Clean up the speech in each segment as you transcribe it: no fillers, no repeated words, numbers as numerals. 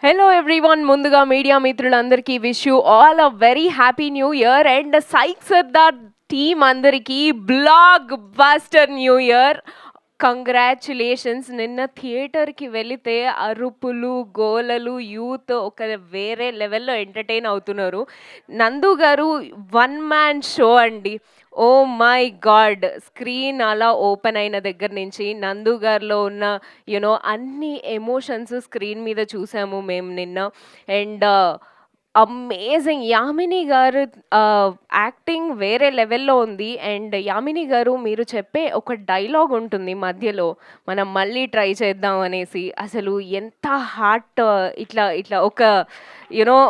Hello everyone, ముందుగా media మిత్రులందరికీ wish you all a very happy new year and psych Sardar team అందరికీ blockbuster new year. Congratulations. నిన్న థియేటర్కి వెళితే అరుపులు గోలలు యూత్ ఒక వేరే లెవెల్లో ఎంటర్టైన్ అవుతున్నారు. నందు గారు వన్ మ్యాన్ షో అండి. ఓ మై గాడ్, స్క్రీన్ అలా ఓపెన్ అయిన దగ్గర నుంచి నందు గారిలో ఉన్న అన్ని ఎమోషన్స్ స్క్రీన్ మీద చూసాము మేము నిన్న. అండ్ అమేజింగ్ యామిని గారు యాక్టింగ్ వేరే లెవెల్లో ఉంది. అండ్ యామిని గారు మీరు చెప్పే ఒక డైలాగ్ ఉంటుంది మధ్యలో, మనం మళ్ళీ ట్రై చేద్దాం అనేసి, అసలు ఎంత హార్ట్, ఇట్లా ఇట్లా ఒక యునో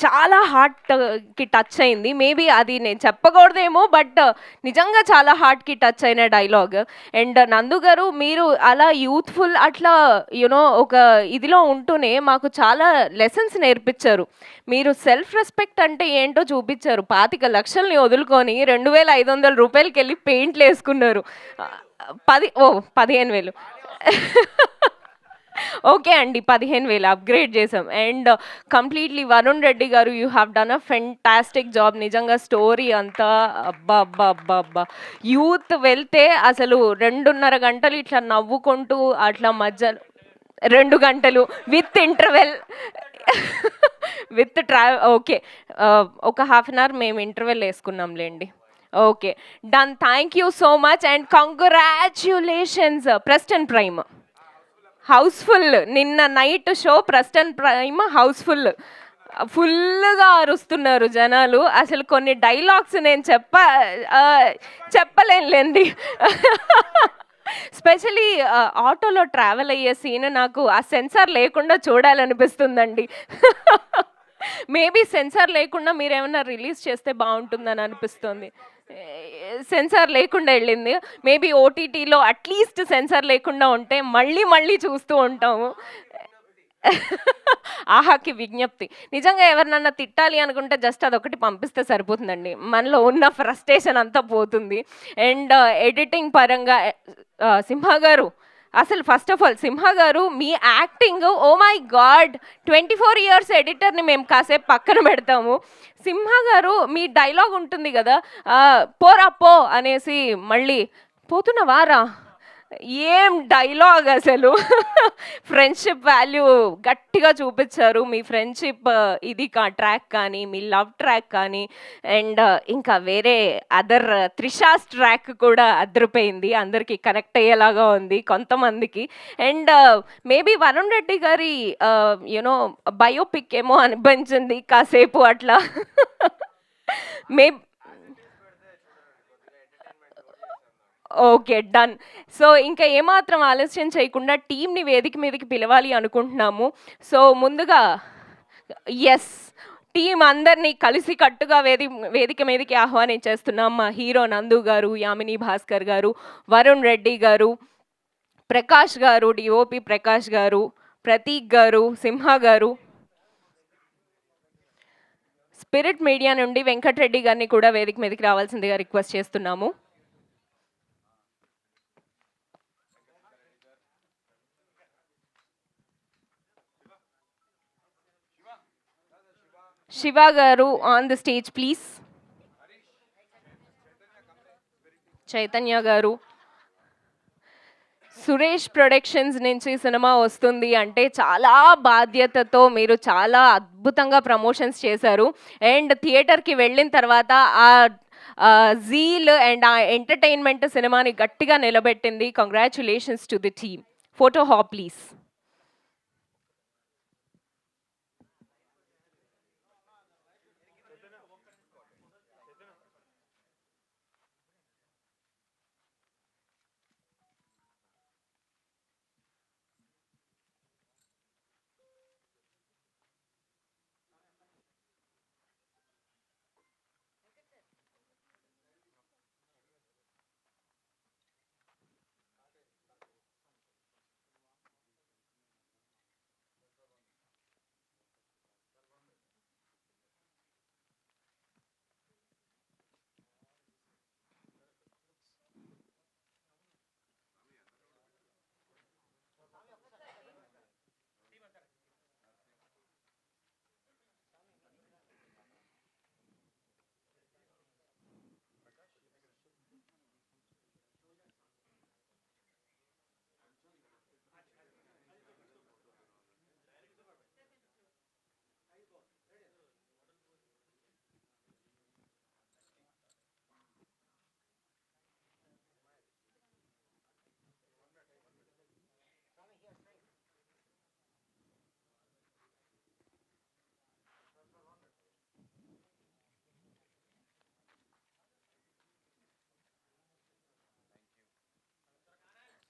చాలా హార్ట్కి టచ్ అయింది. మేబీ అది నేను చెప్పకూడదేమో, బట్ నిజంగా చాలా హార్ట్కి టచ్ అయిన డైలాగ్. అండ్ నందు గారు మీరు అలా యూత్ఫుల్ అట్లా ఒక ఇదిలో ఉంటూనే మాకు చాలా లెసన్స్ నేర్పించారు. మీరు సెల్ఫ్ రెస్పెక్ట్ అంటే ఏంటో చూపించారు. 25,00,000ని వదులుకొని 2,500 రూపాయలకి వెళ్ళి పెయింట్లు వేసుకున్నారు. 15,000 ఓకే అండి, 15,000 అప్గ్రేడ్ చేసాం. అండ్ కంప్లీట్లీ వరుణ్ రెడ్డి గారు, you have done a fantastic job. నిజంగా స్టోరీ అంతా అబ్బా అబ్బా అబ్బా అబ్బా, యూత్ వెళ్తే అసలు 2.5 గంటలు ఇట్లా నవ్వుకుంటూ అట్లా మధ్య 2 గంటలు విత్ ఇంటర్వెల్ విత్ ఓకే, ఒక హాఫ్ అన్ అవర్ మేము ఇంటర్వెల్ వేసుకున్నాంలేండి. Okay, done. Thank you so much and congratulations. Preston Prime house full. నిన్న night show Preston Prime house full. ఫుల్గా అరుస్తున్నారు జనాలు. అసలు కొన్ని డైలాగ్స్ నేను చెప్పలేనులేండి. స్పెషలీ ఆటోలో ట్రావెల్ అయ్యే సీన్ నాకు ఆ సెన్సార్ లేకుండా చూడాలనిపిస్తుందండి. మేబీ సెన్సార్ లేకుండా మీరేమన్నా రిలీజ్ చేస్తే బాగుంటుందని అనిపిస్తుంది. సెన్సార్ లేకుండా వెళ్ళింది. మేబీ ఓటీటీలో అట్లీస్ట్ సెన్సార్ లేకుండా ఉంటే మళ్ళీ మళ్ళీ చూస్తూ ఉంటాము. ఆహాకి విజ్ఞప్తి, నిజంగా ఎవరినన్నా తిట్టాలి అనుకుంటే జస్ట్ అదొకటి పంపిస్తే సరిపోతుందండి, మనలో ఉన్న ఫ్రస్ట్రేషన్ అంతా పోతుంది. అండ్ ఎడిటింగ్ పరంగా సింహ గారు, అసలు first of all Simha garu మీ acting, oh my God, 24 years ఎడిటర్ని మేము కాసేపు పక్కన పెడతాము. సింహ గారు మీ డైలాగ్ ఉంటుంది కదా, పోరా పో అనేసి మళ్ళీ పోతున్నవారా, ఏం డైలాగ్ అసలు. ఫ్రెండ్షిప్ వాల్యూ గట్టిగా చూపించారు. మీ ఫ్రెండ్షిప్ ఇది ట్రాక్ కానీ, మీ లవ్ ట్రాక్ కానీ, అండ్ ఇంకా వేరే అదర్ త్రిషాస్ ట్రాక్ కూడా అదిరిపోయింది. అందరికీ కనెక్ట్ అయ్యేలాగా ఉంది కొంతమందికి. అండ్ మేబీ వరుణ్ రెడ్డి గారి బయోపిక్ ఏమో అనిపించింది కాసేపు అట్లా. మే ఓకే, డన్. సో ఇంకా ఏమాత్రం ఆలస్యం చేయకుండా టీంని వేదిక మీదకి పిలవాలి అనుకుంటున్నాము. సో ముందుగా ఎస్, టీం అందరినీ కలిసి కట్టుగా వేదిక మీదకి ఆహ్వానించేస్తున్నాం. మా హీరో నందు గారు, యామిని భాస్కర్ గారు, వరుణ్ రెడ్డి గారు, ప్రకాష్ గారు, డిఓపి ప్రకాష్ గారు, ప్రతీక్ గారు, సింహ గారు, స్పిరిట్ మీడియా నుండి వెంకటరెడ్డి గారిని కూడా వేదిక మీదకి రావాల్సిందిగా రిక్వెస్ట్ చేస్తున్నాము. శివ గారు on the stage please. Chaitanya గారు, సురేష్ ప్రొడక్షన్స్ నుంచి సినిమా వస్తుంది అంటే చాలా బాధ్యతతో మీరు చాలా అద్భుతంగా ప్రమోషన్స్ చేశారు. అండ్ థియేటర్కి వెళ్ళిన తర్వాత ఆ జీల్ అండ్ ఆ ఎంటర్టైన్మెంట్ సినిమాని గట్టిగా నిలబెట్టింది. Congratulations to the team. Photo op please.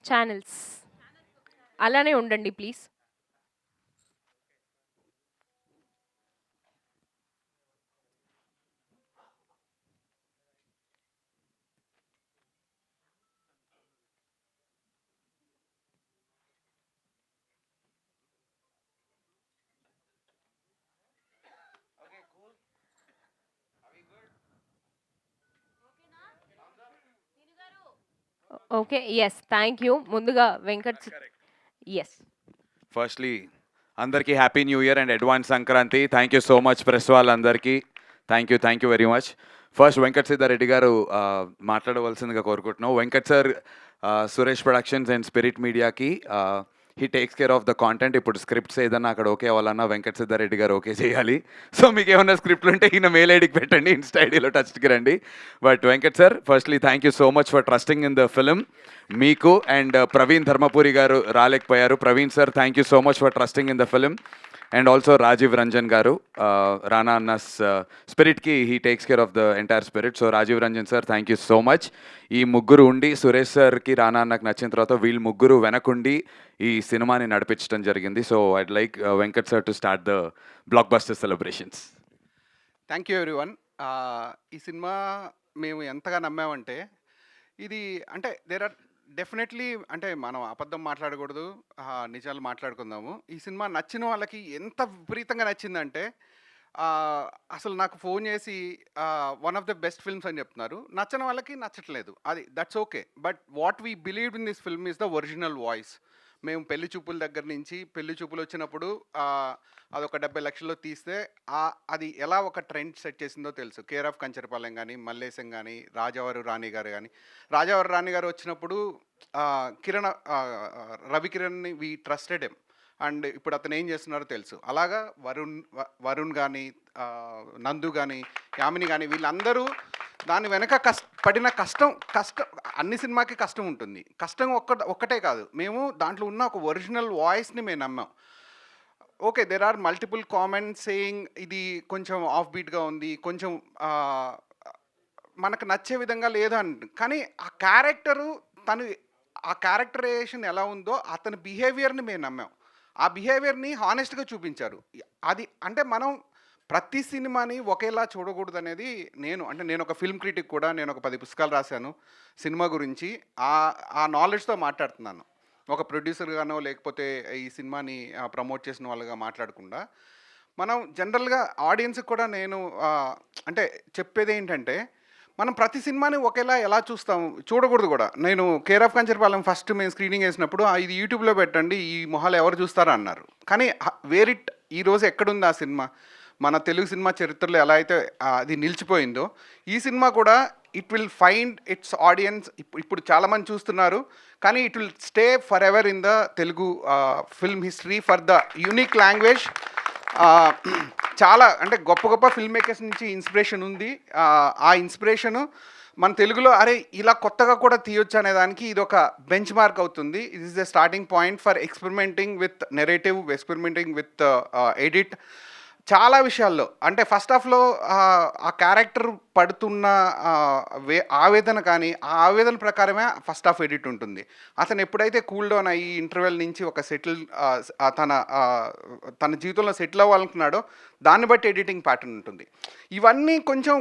Channels అలానే ఉండండి please. Okay, yes, thank you. ముందుగా వెంకట్. ఎస్. ఫస్ట్లీ అందరికీ happy new year and advance Sankranti. Thank you so much press వాళ్ళందరికీ. Thank you very much. First Venkat Siddareddy garu మాట్లాడవలసిందిగా కోరుకుంటున్నాం. Venkat sir Suresh productions and Spirit మీడియాకి he takes care of the content. ఇప్పుడు scripts ఏదన్నా అక్కడ okay అవ్వాలన్నా వెంకట్ సిద్ధారెడ్డి గారు ఓకే చేయాలి. సో మీకు ఏమైనా స్క్రిప్ట్లు ఉంటే ఈయన మెయిల్ ఐడికి పెట్టండి, ఇన్స్టా ఐడిలో టచ్కి రండి. But Venkat sir, firstly thank you so much for trusting in the film. మీకు అండ్ ప్రవీణ్ ధర్మపురి గారు రాలేకపోయారు. Praveen sir, thank you so much for trusting in the film. And also Rajeev Ranjan garu, Rana అన్న స్పిరిట్కి he takes care of the entire spirit. So Rajeev Ranjan sir, thank you so much. ఈ ముగ్గురు ఉండి సురేష్ సార్కి రానా అన్నకు నచ్చిన తర్వాత వీళ్ళు ముగ్గురు వెనకుండి ఈ సినిమాని నడిపించడం జరిగింది. So I'd like Venkat sir to start the block buster celebrations. Thank you everyone. ఈ సినిమా మేము ఎంతగా నమ్మామంటే, ఇది అంటే దేర్ ఆర్ డెఫినెట్లీ, అంటే మనం అబద్ధం మాట్లాడకూడదు, నిజాలు మాట్లాడుకుందాము. ఈ సినిమా నచ్చిన వాళ్ళకి ఎంత విపరీతంగా నచ్చిందంటే, అసలు నాకు ఫోన్ చేసి one of the best films అని చెప్తున్నారు. నచ్చని వాళ్ళకి నచ్చట్లేదు, అది that's okay. But what we believe in this film is the original voice. మేము పెళ్లి చూపుల దగ్గర నుంచి, పెళ్లి చూపులు వచ్చినప్పుడు అదొక 70 లక్షల్లో తీస్తే అది ఎలా ఒక ట్రెండ్ సెట్ చేసిందో తెలుసు. కేర్ ఆఫ్ కంచరపాలెం కానీ, మల్లేశం కానీ, రాజావారు రాణి గారు కానీ. రాజావారు రాణి గారు వచ్చినప్పుడు రవి కిరణ్ని వీ ట్రస్టెడ్ ఎమ్, అండ్ ఇప్పుడు అతను ఏం చేస్తున్నారో తెలుసు. అలాగా వరుణ్ కానీ, నందు కానీ, యామిని కానీ, వీళ్ళందరూ దాని వెనక పడిన కష్టం అన్ని సినిమాకి కష్టం ఉంటుంది. కష్టం ఒక్కటే కాదు, మేము దాంట్లో ఉన్న ఒక ఒరిజినల్ వాయిస్ని మేము నమ్మాం. Okay, there are multiple comments saying ఇది కొంచెం ఆఫ్ బీట్గా ఉంది, కొంచెం మనకు నచ్చే విధంగా లేదు అని. కానీ ఆ క్యారెక్టరు, ఆ క్యారెక్టరైజేషన్ ఎలా ఉందో అతని బిహేవియర్ని మేము నమ్మాం. ఆ బిహేవియర్ని హానెస్ట్గా చూపించారు. అది అంటే మనం ప్రతి సినిమాని ఒకేలా చూడకూడదు అనేది నేను ఒక ఫిల్మ్ క్రిటిక్ కూడా. నేను ఒక 10 పుస్తకాలు రాశాను సినిమా గురించి. ఆ నాలెడ్జ్తో మాట్లాడుతున్నాను, ఒక ప్రొడ్యూసర్గానో లేకపోతే ఈ సినిమాని ప్రమోట్ చేసిన వాళ్ళగా మాట్లాడకుండా. మనం జనరల్గా ఆడియన్స్కి కూడా నేను అంటే చెప్పేది ఏంటంటే, మనం ప్రతి సినిమాని ఒకేలా ఎలా చూడకూడదు కూడా. నేను కేర్ ఆఫ్ కంచరపాలెం ఫస్ట్ మేము స్క్రీనింగ్ వేసినప్పుడు ఇది యూట్యూబ్లో పెట్టండి, ఈ మొహాలు ఎవరు చూస్తారా అన్నారు. కానీ ఈరోజు ఎక్కడుంది ఆ సినిమా? మన తెలుగు సినిమా చరిత్రలో ఎలా అయితే అది నిలిచిపోయిందో, ఈ సినిమా కూడా it will find its audience. ఇప్పుడు చాలామంది చూస్తున్నారు, కానీ it will stay for ever in the Telugu film history for the unique language. చాలా అంటే గొప్ప ఫిల్మ్ మేకర్స్ నుంచి ఇన్స్పిరేషన్ ఉంది. ఆ ఇన్స్పిరేషను మన తెలుగులో ఇలా కొత్తగా కూడా తీయొచ్చు అనే దానికి ఇది ఒక బెంచ్ మార్క్ అవుతుంది. It is the starting point for experimenting with narrative, experimenting with edit. చాలా విషయాల్లో అంటే ఫస్ట్ హాఫ్లో ఆ క్యారెక్టర్ పడుతున్న ఆవేదన కానీ, ఆ ఆవేదన ప్రకారమే ఫస్ట్ హాఫ్ ఎడిట్ ఉంటుంది. అతను ఎప్పుడైతే కూల్ డౌన్ అయ్యి ఇంటర్వెల్ నుంచి ఒక తన జీవితంలో సెటిల్ అవ్వాలనుకున్నాడో దాన్ని బట్టి ఎడిటింగ్ ప్యాటర్న్ ఉంటుంది. ఇవన్నీ కొంచెం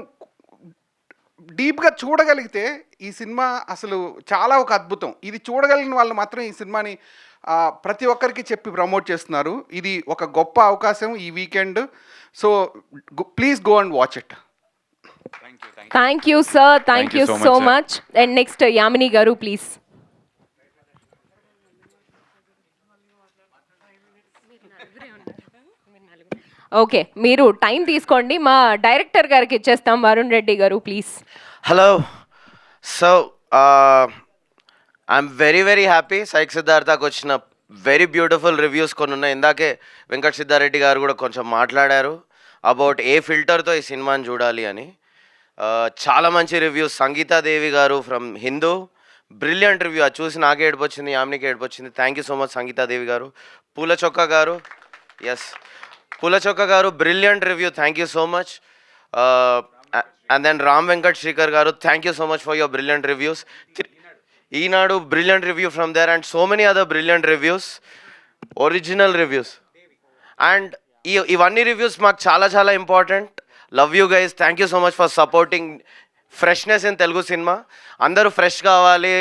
డీప్గా చూడగలిగితే ఈ సినిమా అసలు చాలా ఒక అద్భుతం. ఇది చూడగలిగిన వాళ్ళు మాత్రం ఈ సినిమాని ప్రతి ఒక్కరికి చెప్పి ప్రమోట్ చేస్తున్నారు. ఇది ఒక గొప్ప అవకాశం ఈ weekend. So please go and watch it. Thank you sir, thank you so much. And next Yamini గారు ప్లీజ్. ఓకే, మీరు టైం తీసుకోండి, మా డైరెక్టర్ గారికి ఇచ్చేస్తాం. Varun Reddy garu please. Hello. So I'm very happy. Psych సిద్ధార్థకు వచ్చిన వెరీ బ్యూటిఫుల్ రివ్యూస్ కొన్ని ఉన్నాయి. ఇందాకే వెంకట్ సిద్ధారెడ్డి గారు కూడా కొంచెం మాట్లాడారు అబౌట్ ఏ ఫిల్టర్తో ఈ సినిమాని చూడాలి అని. చాలా మంచి రివ్యూస్. సంగీతాదేవి గారు ఫ్రమ్ హిందూ, బ్రిలియంట్ రివ్యూ. అది చూసి నాకే ఏడుపు వచ్చింది, యామినికి ఏడుపు వచ్చింది. Thank you so much Sangeethadevi garu. Poola Chokka garu, yes Poola Chokka garu, brilliant review. Thank you so much. And then Ram Venkat Srikar garu, thank you so much for your brilliant reviews. Eenadu brilliant review from there and so many other brilliant reviews, original reviews. And ఇవన్నీ reviews మాకు చాలా చాలా important. Love you guys, thank you so much for supporting freshness in Telugu cinema. అందరూ fresh కావాలి,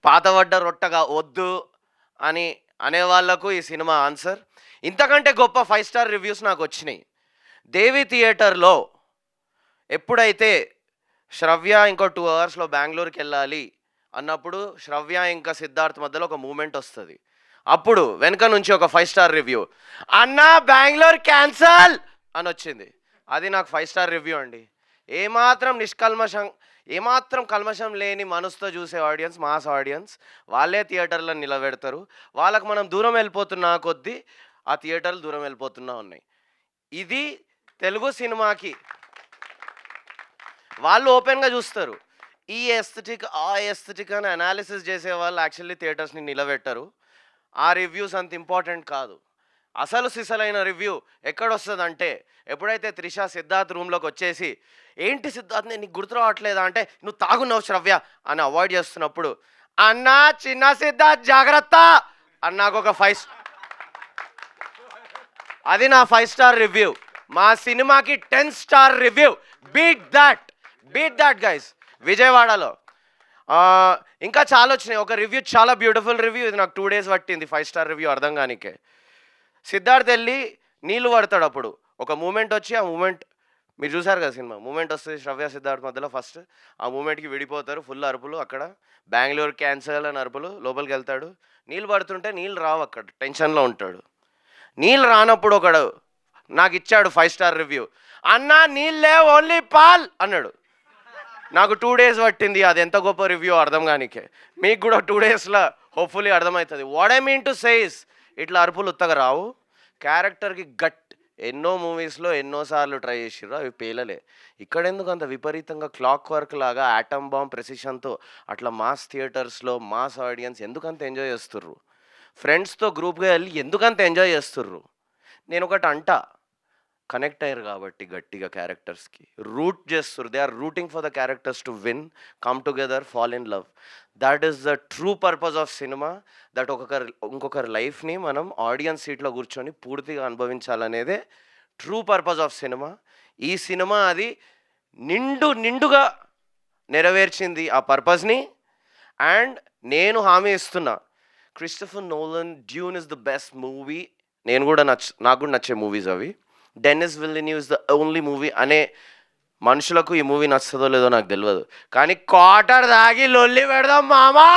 పాతబడ్డ రొట్టగా వద్దు అని అనేవాళ్లకు ఈ cinema answer. ఇంతకంటే గొప్ప 5 స్టార్ రివ్యూస్ నాకు వచ్చినాయి. దేవి థియేటర్లో ఎప్పుడైతే శ్రవ్య ఇంకో 2 అవర్స్లో బెంగళూరుకి వెళ్ళాలి అన్నప్పుడు శ్రవ్య ఇంకా సిద్ధార్థ్ మధ్యలో ఒక మూమెంట్ వస్తుంది. అప్పుడు వెనక నుంచి ఒక 5 స్టార్ రివ్యూ, అన్నా బెంగళూరు క్యాన్సల్ అని వచ్చింది. అది నాకు 5 స్టార్ రివ్యూ అండి. ఏమాత్రం కల్మషం లేని మనసుతో చూసే ఆడియన్స్, మాస్ ఆడియన్స్, వాళ్ళే థియేటర్లో నిలబెడతారు. వాళ్ళకు మనం దూరం వెళ్ళిపోతున్నా కొద్దీ ఆ థియేటర్లు దూరం వెళ్ళిపోతున్నా ఉన్నాయి. ఇది తెలుగు సినిమాకి వాళ్ళు ఓపెన్గా చూస్తారు. ఈ ఎస్థెటిక్ ఆ ఎస్థెటిక్ అని అనాలిసిస్ చేసే వాళ్ళు యాక్చువల్లీ థియేటర్స్ని నిలబెట్టరు. ఆ రివ్యూస్ అంత ఇంపార్టెంట్ కాదు. అసలు సిసలైన రివ్యూ ఎక్కడొస్తుందంటే ఎప్పుడైతే త్రిష సిద్ధార్థ్ రూమ్లోకి వచ్చేసి, ఏంటి సిద్ధార్థ్ నేను నీకు గుర్తు రావట్లేదా అంటే, నువ్వు తాగున్నావు శ్రవ్య అని అవాయిడ్ చేస్తున్నప్పుడు, అన్నా చిన్న సిద్ధార్థ్ జాగ్రత్త అన్నాకు ఒక 5 అది నా 5 స్టార్ రివ్యూ. మా సినిమాకి 10 star review. Beat that guys. విజయవాడలో ఇంకా చాలా వచ్చినాయి. ఒక రివ్యూ చాలా బ్యూటిఫుల్ రివ్యూ, ఇది నాకు 2 days పట్టింది 5 స్టార్ రివ్యూ అర్థం కానికే. సిద్ధార్థ్ వెళ్ళి నీళ్ళు పడతాడు, అప్పుడు ఒక మూమెంట్ వచ్చి, ఆ మూమెంట్ మీరు చూసారు కదా సినిమా, మూమెంట్ వస్తుంది శ్రవ్య సిద్ధార్థ్ మధ్యలో. ఫస్ట్ ఆ మూమెంట్కి విడిపోతారు, ఫుల్ అరుపులు, అక్కడ బెంగళూరు క్యాన్సల్ అని అరుపులు. లోపలికి వెళ్తాడు, నీళ్ళు పడుతుంటే నీళ్ళు రావు, అక్కడ టెన్షన్లో ఉంటాడు. నీళ్ళు రానప్పుడు ఒకడు నాకు ఇచ్చాడు 5 స్టార్ రివ్యూ, అన్నా నీళ్ళే ఓన్లీ పాల్ అన్నాడు. నాకు 2 days పట్టింది అది ఎంత గొప్ప రివ్యూ అర్థం కానికే. మీకు కూడా 2 daysలో హోప్ఫుల్లీ అర్థమవుతుంది. What I mean to says, ఇట్లా అరుపులు ఉత్తగా రావు. క్యారెక్టర్కి ఎన్నో మూవీస్లో ఎన్నోసార్లు ట్రై చేసిర్రు, అవి పేలలే. ఇక్కడ ఎందుకు అంత విపరీతంగా క్లాక్ వర్క్ లాగా ఆటమ్ బాంబ్ ప్రెసిషన్తో అట్లా మాస్ థియేటర్స్లో మాస్ ఆడియన్స్ ఎందుకంత ఎంజాయ్ చేస్తుర్రు? ఫ్రెండ్స్తో గ్రూప్గా వెళ్ళి ఎందుకంత ఎంజాయ్ చేస్తుర్రు? నేను ఒకటి అంటా, కనెక్ట్ అయ్యారు కాబట్టి గట్టిగా క్యారెక్టర్స్కి రూట్ చేస్తారు. They are rooting for the characters to win, come together, fall in love. That is the true purpose of cinema. దట్ ఇంకొకరి లైఫ్ని మనం ఆడియన్స్ సీట్లో కూర్చొని పూర్తిగా అనుభవించాలనేదే ట్రూ పర్పస్ ఆఫ్ సినిమా. ఈ సినిమా అది నిండుగా నెరవేర్చింది ఆ పర్పస్ని. అండ్ నేను హామీ ఇస్తున్నా, Christopher Nolan Dune is the best movie. నాకు కూడా నచ్చే మూవీస్ అవి. Denis Villeneuve is the only movie అనే మనుషులకు ఈ మూవీ నచ్చుతుందో లేదో నాకు తెలియదు, కానీ క్వార్టర్ దాగి లొల్లి పెడదాం మామా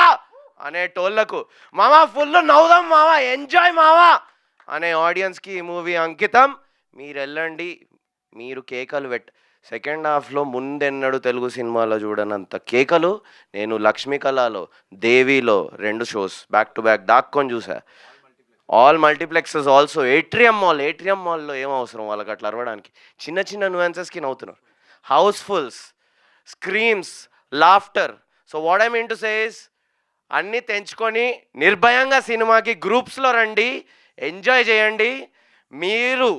అనే టోళ్లకు, మామా ఫుల్ నవ్వుదాం మామా, ఎంజాయ్ మామా అనే ఆడియన్స్కి ఈ మూవీ అంకితం. మీరు వెళ్ళండి, మీరు కేకలు సెకండ్ హాఫ్లో ముందెన్నడు తెలుగు సినిమాలో చూడనంత కేకలు నేను లక్ష్మీ కళలో, దేవిలో 2 shows బ్యాక్ టు బ్యాక్ దాక్కొని చూసా. All multiplexes also. ఏట్రియం మాల్లో ఏం అవసరం వాళ్ళకి అట్లా అరవడానికి? చిన్న న్యూయన్సెస్కి నవ్వుతున్నారు. Housefuls, స్క్రీమ్స్, laughter. So what I mean to says, అన్నీ తెంచుకొని నిర్భయంగా సినిమాకి గ్రూప్స్లో రండి, ఎంజాయ్ చేయండి. మీరు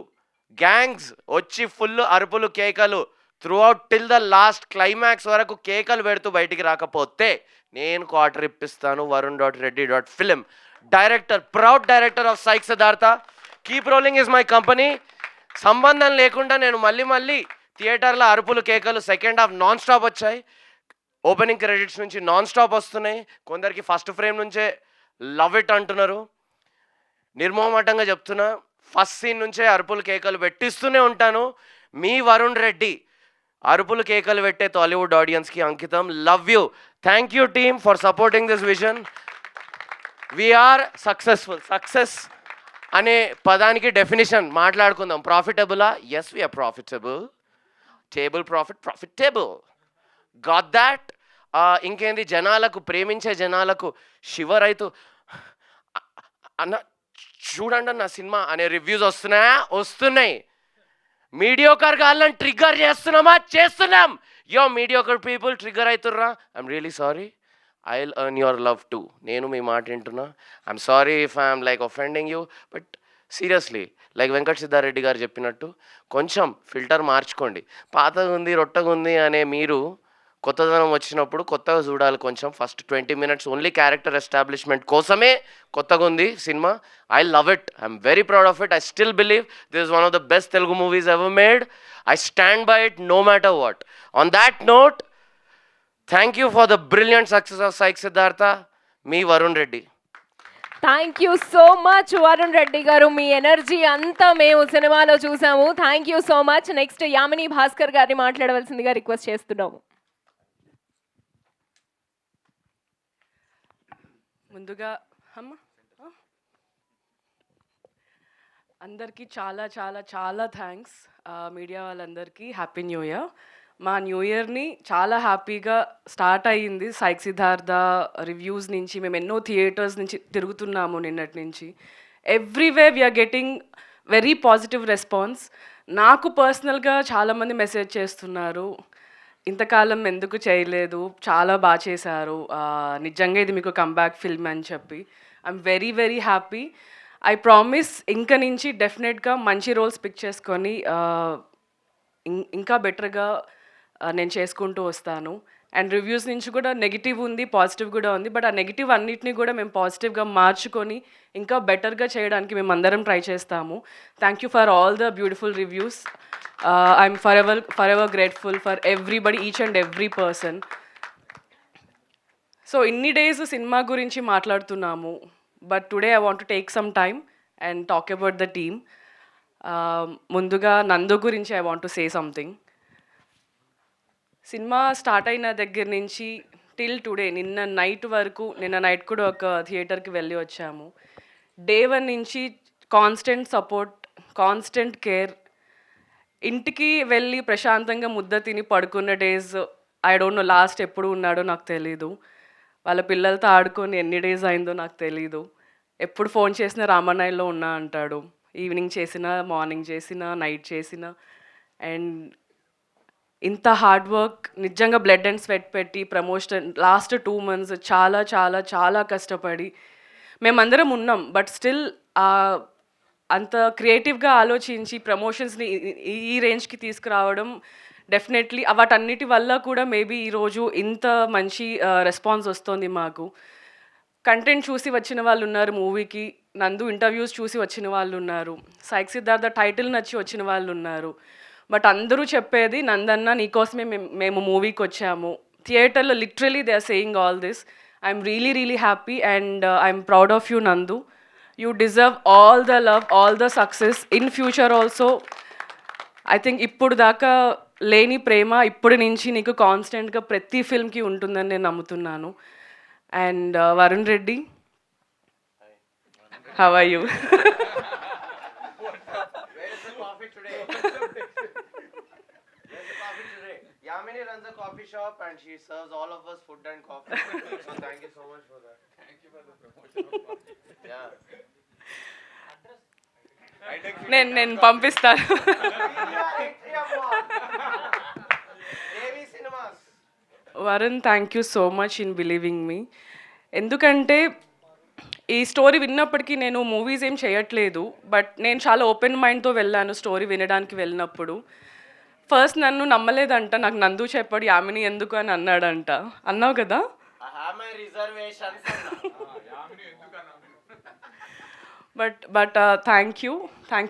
గ్యాంగ్స్ వచ్చి ఫుల్ అరుపులు కేకలు through out till the last climax వరకు కేకలు పెడుతూ బయటికి రాకపోతే నేను క్వార్టర్ ఇప్పిస్తాను. varun.reddy.film, director, proud director of psych Siddhartha. Keep rolling is my company. సంబంధం లేకుండా నేను మళ్ళీ థియేటర్లో అరుపులు కేకలు. సెకండ్ హాఫ్ నాన్ స్టాప్ వచ్చాయి, ఓపెనింగ్ క్రెడిట్స్ నుంచి నాన్ స్టాప్ వస్తున్నాయి. కొందరికి ఫస్ట్ ఫ్రేమ్ నుంచే లవ్ ఇట్ అంటున్నారు. నిర్మోహమాటంగా చెప్తున్నా, ఫస్ట్ సీన్ నుంచే అరుపులు కేకలు పెట్టిస్తూనే ఉంటాను. మీ వరుణ్ రెడ్డి అరుపులు కేకలు పెట్టే టాలీవుడ్ ఆడియన్స్కి అంకితం. Love you. Thank you team for supporting this vision. We're successful. Success అనే పదానికి డెఫినేషన్ మాట్లాడుకుందాం. ప్రాఫిటబులా? Yes, we're profitable. Table profitable. Got that. ఇంకేంది, జనాలకు, ప్రేమించే జనాలకు శివర్ అవుతూ అన్న చూడండి అన్న సినిమా అనే రివ్యూస్ వస్తున్నాయి. మీడియోకర్ గాళ్ళని ట్రిగ్గర్ చేస్తున్నాం. యో మీడియోకర్ పీపుల్ ట్రిగ్గర్ అవుతుర్రా. I'm really sorry. I will earn your love too. నేను మీ మాట వింటున్నా. I'm sorry if I'm like offending you, but seriously like Venkat Siddareddy garu చెప్పినట్టు కొంచెం ఫిల్టర్ మార్చుకోండి. పాతగా ఉంది, రొట్టగా ఉంది అనే మీరు కొత్తదనం వచ్చినప్పుడు కొత్తగా చూడాలి కొంచెం. First 20 minutes only character establishment కోసమే కొత్తగా ఉంది సినిమా. I love it, I'm very proud of it. I still believe this is one of the best Telugu movies ever made. I stand by it no matter what. On that note, thank you for the brilliant success of psych Siddhartha. మీ Varun Reddy. Thank you so much Varun Reddy garu, మీ energy అంతా మేము సినిమాలో చూసాము. Thank you so much. Next Yamini Bhaskar గారిని మాట్లాడవలసిందిగా request చేస్తున్నాము. ముందుగా అందరికీ చాలా చాలా చాలా థ్యాంక్స్. మీడియా వాళ్ళందరికీ హ్యాపీ న్యూ ఇయర్. మా న్యూ ఇయర్ని చాలా హ్యాపీగా స్టార్ట్ అయ్యింది సైక్ సిద్ధార్థ రివ్యూస్ నుంచి. మేము ఎన్నో థియేటర్స్ నుంచి తిరుగుతున్నాము నిన్నటి నుంచి. Everywhere we are getting very positive response. నాకు పర్సనల్గా చాలామంది మెసేజ్ చేస్తున్నారు, ఇంతకాలం ఎందుకు చేయలేదు, చాలా బాగా చేశారు, నిజంగా ఇది మీకు కంబ్యాక్ ఫిల్మ్ అని చెప్పి. I'm very very happy. I promise ఇంక నుంచి డెఫినెట్గా మంచి రోల్స్ పిక్ చేసుకొని ఇంకా బెటర్గా నేను చేసుకుంటూ వస్తాను. అండ్ రివ్యూస్ నుంచి కూడా నెగిటివ్ ఉంది, పాజిటివ్ కూడా ఉంది. బట్ ఆ నెగిటివ్ అన్నిటిని కూడా మేము పాజిటివ్గా మార్చుకొని ఇంకా బెటర్గా చేయడానికి మేము అందరం ట్రై చేస్తాము. Thank you for all the beautiful reviews. I'm for ever grateful for everybody, each and every person. So ఇన్ని డేస్ సినిమా గురించి మాట్లాడుతున్నాము, but today I want to take some time and talk about the team. ముందుగా నందు గురించి I want to say something. Cinema start అయిన దగ్గర నుంచి till today, నిన్న నైట్ కూడా ఒక థియేటర్కి వెళ్ళి వచ్చాము. డే 1 నుంచి కాన్స్టెంట్ సపోర్ట్, కాన్స్టెంట్ కేర్. ఇంటికి వెళ్ళి ప్రశాంతంగా ముద్ద తిని పడుకున్న days I don't know last ఎప్పుడు ఉన్నాడో నాకు తెలీదు. వాళ్ళ పిల్లలతో ఆడుకొని ఎన్ని డేస్ అయిందో నాకు తెలీదు. ఎప్పుడు ఫోన్ చేసినా రామన్నయ్యలో ఉన్నా అంటాడు. ఈవినింగ్ చేసినా, మార్నింగ్ చేసినా, నైట్ చేసినా. అండ్ ఇంత హార్డ్ వర్క్, నిజంగా బ్లడ్ అండ్ స్వెట్ పెట్టి ప్రమోషన్ లాస్ట్ 2 months చాలా చాలా చాలా కష్టపడి మేమందరం ఉన్నాం. బట్ స్టిల్ అంత క్రియేటివ్గా ఆలోచించి ప్రమోషన్స్ని ఈ రేంజ్కి తీసుకురావడం డెఫినెట్లీ వాటన్నిటి వల్ల కూడా మేబీ ఈరోజు ఇంత మంచి రెస్పాన్స్ వస్తుంది మాకు. కంటెంట్ చూసి వచ్చిన వాళ్ళు ఉన్నారు మూవీకి, నందు ఇంటర్వ్యూస్ చూసి వచ్చిన వాళ్ళు ఉన్నారు, సైక్ సిద్ధార్థ టైటిల్ నచ్చి వచ్చిన వాళ్ళు ఉన్నారు. బట్ అందరూ చెప్పేది, నందన్న నీకోసమే మేము మూవీకి వచ్చాము. థియేటర్లో literally they are saying all this. I'm really really happy and I'm proud of you Nandu. You deserve all the love, all the success in future also. I think ఇప్పుడు దాకా లేని ప్రేమ ఇప్పటి నుంచి నీకు కాన్స్టెంట్గా ప్రతి ఫిల్మ్కి ఉంటుందని నేను నమ్ముతున్నాను. And Varun Reddy, how are you? Yamini runs a coffee shop and she serves all of us food and coffee. So thank you so much for that. Thank you for the promotion. Yeah. నేను పంపిస్తాను. Varun, thank you so much in believing me. ఎందుకంటే ఈ story విన్నప్పటికీ నేను movies ఏం చేయట్లేదు, but నేను చాలా open మైండ్తో వెళ్ళాను స్టోరీ వినడానికి వెళ్ళినప్పుడు. ఫస్ట్ నన్ను నమ్మలేదంట, నాకు నందు చెప్పాడు యామిని ఎందుకు అని అన్నాడంట. అన్నావు కదా? But thank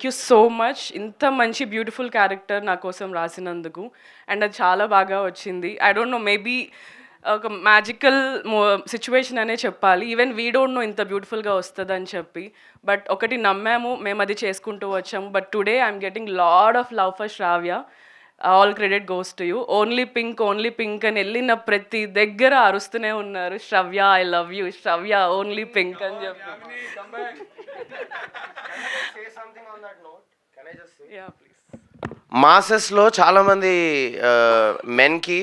you so much. ఇంత మంచి బ్యూటిఫుల్ క్యారెక్టర్ నా కోసం రాసినందుకు. అండ్ అది చాలా బాగా వచ్చింది. ఐ డోంట్ నో, మేబీ ఒక మ్యాజికల్ సిచ్యువేషన్ అనే చెప్పాలి. ఈవెన్ వీ డోంట్ నో ఇంత బ్యూటిఫుల్గా వస్తుంది అని చెప్పి. బట్ ఒకటి నమ్మాము, మేము అది చేసుకుంటూ వచ్చాము. But today I'm getting lot of love for Shravya. All credit goes to you. Only pink అని వెళ్ళిన ప్రతి దగ్గర అరుస్తూనే ఉన్నారు, Shravya I love you, Shravya only pink అని చెప్పి. మాసెస్లో చాలామంది మెన్కి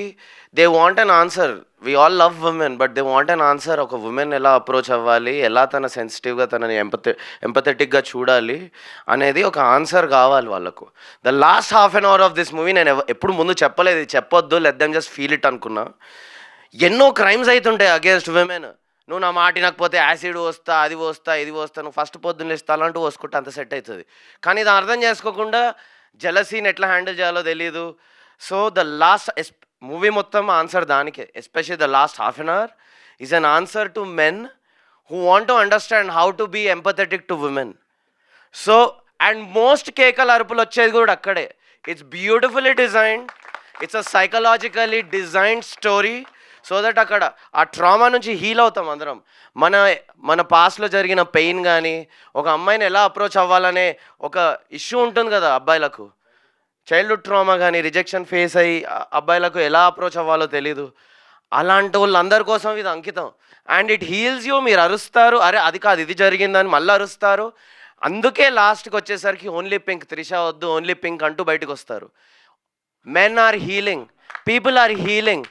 they want an answer. We all love women, but they want an answer. ఒక ఉమెన్ ఎలా అప్రోచ్ అవ్వాలి, ఎలా తన సెన్సిటివ్గా తనని ఎంపథెటిక్గా చూడాలి అనేది ఒక ఆన్సర్ కావాలి వాళ్ళకు. The last half an hour of this movie నేను ఎప్పుడు ముందు చెప్పలేదు, చెప్పొద్దు, let them just feel it అనుకున్నా. ఎన్నో క్రైమ్స్ అవుతుంటాయి అగేన్స్ట్ విమెన్. నువ్వు నా మాట వినకపోతే యాసిడ్ వస్తా, అది వస్తా, ఇది వస్తా, నువ్వు ఫస్ట్ పొద్దున్న ఇస్తా అలాంటివి వసుకుంటే అంత సెట్ అవుతుంది. కానీ ఇది అర్థం చేసుకోకుండా జలసీని ఎట్లా హ్యాండిల్ చేయాలో తెలీదు. సో ద లాస్ట్ మూవీ మొత్తం ఆన్సర్ దానికే, especially the last half an hour is an answer to men who want to understand how to be empathetic to women. So, and most కేకల అరుపులు వచ్చేది కూడా అక్కడే. It's beautifully designed. It's a psychologically designed story so that అక్కడ ఆ trauma నుంచి heal అవుతాం అందరం. మన పాస్ట్లో జరిగిన పెయిన్ కానీ, ఒక అమ్మాయిని ఎలా అప్రోచ్ అవ్వాలనే ఒక ఇష్యూ ఉంటుంది కదా అబ్బాయిలకు, చైల్డ్హుడ్ ట్రామా కానీ రిజెక్షన్ ఫేస్ అయ్యి అబ్బాయిలకు ఎలా అప్రోచ్ అవ్వాలో తెలీదు. అలాంటి వాళ్ళందరి కోసం ఇది అంకితం. And it heels you. మీరు అరుస్తారు, అరే అది కాదు ఇది జరిగిందని మళ్ళీ అరుస్తారు. అందుకే లాస్ట్కి వచ్చేసరికి ఓన్లీ పింక్, త్రిష వద్దు ఓన్లీ పింక్ అంటూ బయటకు వస్తారు. Men are healing, people are healing.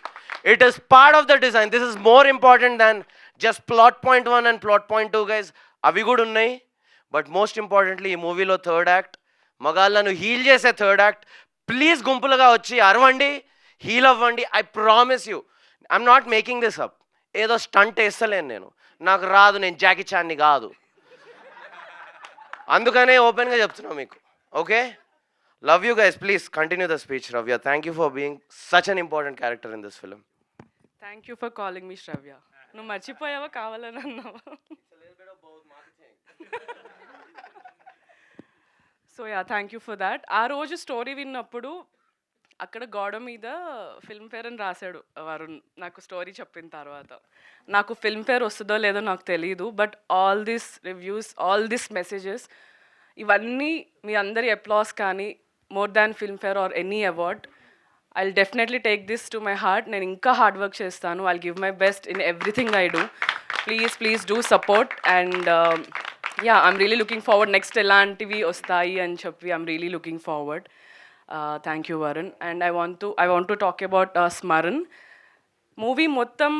It is part of the design. This is more important than just plot point 1 and plot point 2 guys. అవి కూడా ఉన్నాయి. బట్ మోస్ట్ ఇంపార్టెంట్లీ ఈ మూవీలో third act, మగాళ్ళను heal చేసే థర్డ్ యాక్ట్. ప్లీజ్ గుంపులుగా వచ్చి అరవండి, హీల్ అవ్వండి. I promise you, I'm not making this up. ఏదో స్టంట్ వేస్తలేను నేను, నాకు రాదు, నేను జాకీ చాన్ని కాదు. అందుకనే ఓపెన్గా చెప్తున్నా మీకు. Okay, love you guys. Please continue the speech Ravya. Thank you for being such an important character in this film. Thank you for calling me Shravya. నువ్వు మర్చిపోయావా కావాలని అన్నావా? So yeah, thank you for that. ఆ రోజు స్టోరీ విన్నప్పుడు అక్కడ గోడ మీద ఫిల్మ్ఫేర్ అని రాశాడు వరుణ్ నాకు స్టోరీ చెప్పిన తర్వాత. నాకు ఫిల్మ్ఫేర్ వస్తుందో లేదో నాకు తెలియదు, but all this reviews, all this messages, ఇవన్నీ మీ అందరి అప్లాస్ కానీ more than Filmfare or any award, I will definitely take this to my heart. నేను ఇంకా హార్డ్ వర్క్ చేస్తాను. I give my best in everything I do. Please do support. And yeah, I'm really looking forward. Next ఎలాంటివి వస్తాయి అని చెప్పి I'm really looking forward. Thank you Varun. And I want to talk about Smaran. Movie మొత్తం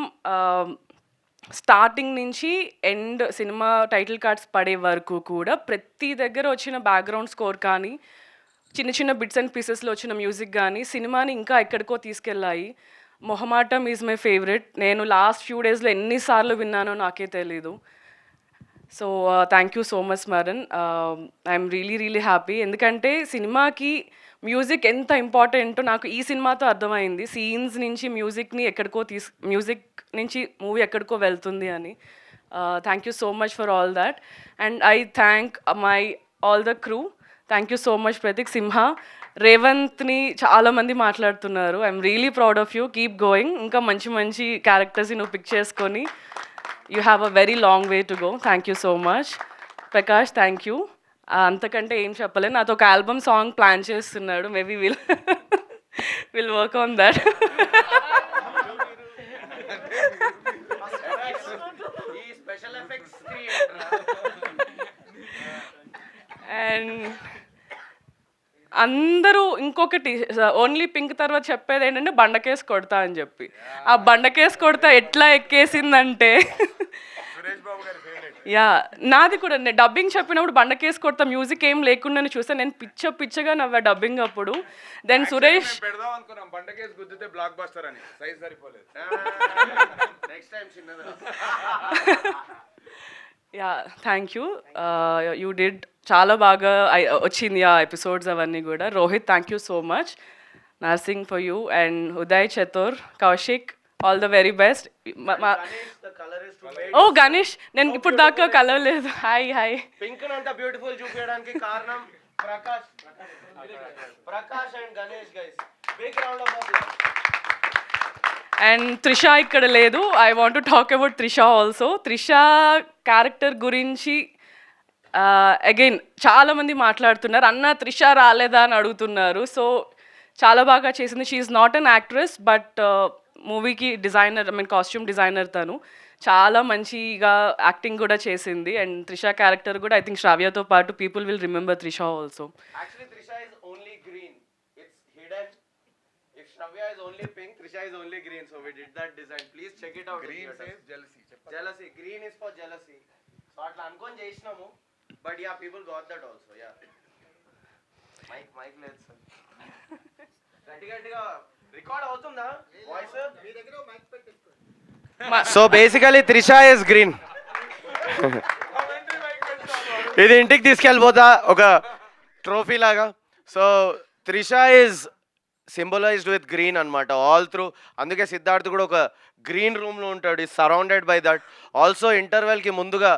starting నుంచి end, cinema title cards పడే వరకు కూడా ప్రతి దగ్గర వచ్చిన బ్యాక్గ్రౌండ్ స్కోర్ కానీ, చిన్న చిన్న బిట్స్ అండ్ పీసెస్లో వచ్చిన మ్యూజిక్ కానీ సినిమాని ఇంకా ఎక్కడికో తీసుకెళ్ళాయి. మొహమాటం ఈజ్ మై ఫేవరెట్. నేను లాస్ట్ ఫ్యూ డేస్లో ఎన్నిసార్లు విన్నానో నాకే తెలీదు. So thank you so much Smaran. I'm really happy. ఎందుకంటే సినిమాకి మ్యూజిక్ ఎంత ఇంపార్టెంటో నాకు ఈ సినిమాతో అర్థమైంది. సీన్స్ నుంచి మ్యూజిక్ నుంచి మూవీ ఎక్కడికో వెళ్తుంది అని. Thank you so much for all that. And I thank all the crew. Thank you so much Prateek, Simha, రేవంత్ని చాలామంది మాట్లాడుతున్నారు. I'm really proud of you. Keep going. ఇంకా మంచి క్యారెక్టర్స్ని నువ్వు పిక్ చేసుకొని you have a very long way to go. Thank you so much. Prakash, thank you. అంతకంటే ఏం చెప్పలేదు. నాతో ఒక ఆల్బమ్ సాంగ్ ప్లాన్ చేస్తున్నాడు. Maybe will work on that. And అందరూ ఇంకొకటి ఓన్లీ పింక్ తర్వాత చెప్పేది ఏంటంటే బండకేసి కొడతా అని చెప్పి. ఆ బండకేసి కొడతా ఎట్లా ఎక్కేసిందంటే, యా నాది కూడా. నేను డబ్బింగ్ చెప్పినప్పుడు బండకేసి కొడతా మ్యూజిక్ ఏం లేకుండా చూస్తే నేను పిచ్చగా నవ్వా డబ్బింగ్ అప్పుడు. Then Suresh, yeah thank you. You did చాలా బాగా వచ్చింది ఆ ఎపిసోడ్స్ అవన్నీ కూడా. Rohit, thank you so much. Narsing for you. And Uday, Chatur, Kaushik, all the very best. Oh Ganesh, నేను ఇప్పుడు దాకా కలవలేదు. హాయ్. పింక్ అంత బ్యూటిఫుల్ చూపించడానికి కారణం Prakash and Ganesh guys. Big round of applause. And Trisha ఇక్కడ లేదు. I want to talk about Trisha also. Trisha character గురించి అగైన్ చాలామంది మాట్లాడుతున్నారు. అన్న త్రిష రాలేదా అని అడుగుతున్నారు. సో చాలా బాగా చేసింది. She is not an actress but మూవీకి డిజైనర్, కాస్ట్యూమ్ డిజైనర్. తను చాలా మంచిగా యాక్టింగ్ కూడా చేసింది. అండ్ త్రిష క్యారెక్టర్ కూడా ఐ థింక్ శ్రావ్యతో పాటు people will remember Trisha also. Actually, Trisha is only green. It's hidden. If Shravya is only pink, Trisha is only green. So we did that design. Please check it out. Green says jealousy. Jealousy. Green is for jealousy. So atla ankoni chesinamu. But yeah, people got that also. Yeah. Mike లేదు sir. గట్టిగా record అవుతుందా voice? మీ దగ్గర mic పెట్టేసుకోండి. So basically Trisha is green. ఇది ఇంటికి తీసుకెళ్ళిపోతా ఒక trophy లాగా. So Trisha is symbolised with green అనమాట ఆల్ త్రూ. అందుకే సిద్ధార్థ్ కూడా ఒక గ్రీన్ రూమ్లో ఉంటాడు, ఈ సరౌండెడ్ బై దట్. ఆల్సో ఇంటర్వెల్కి ముందుగా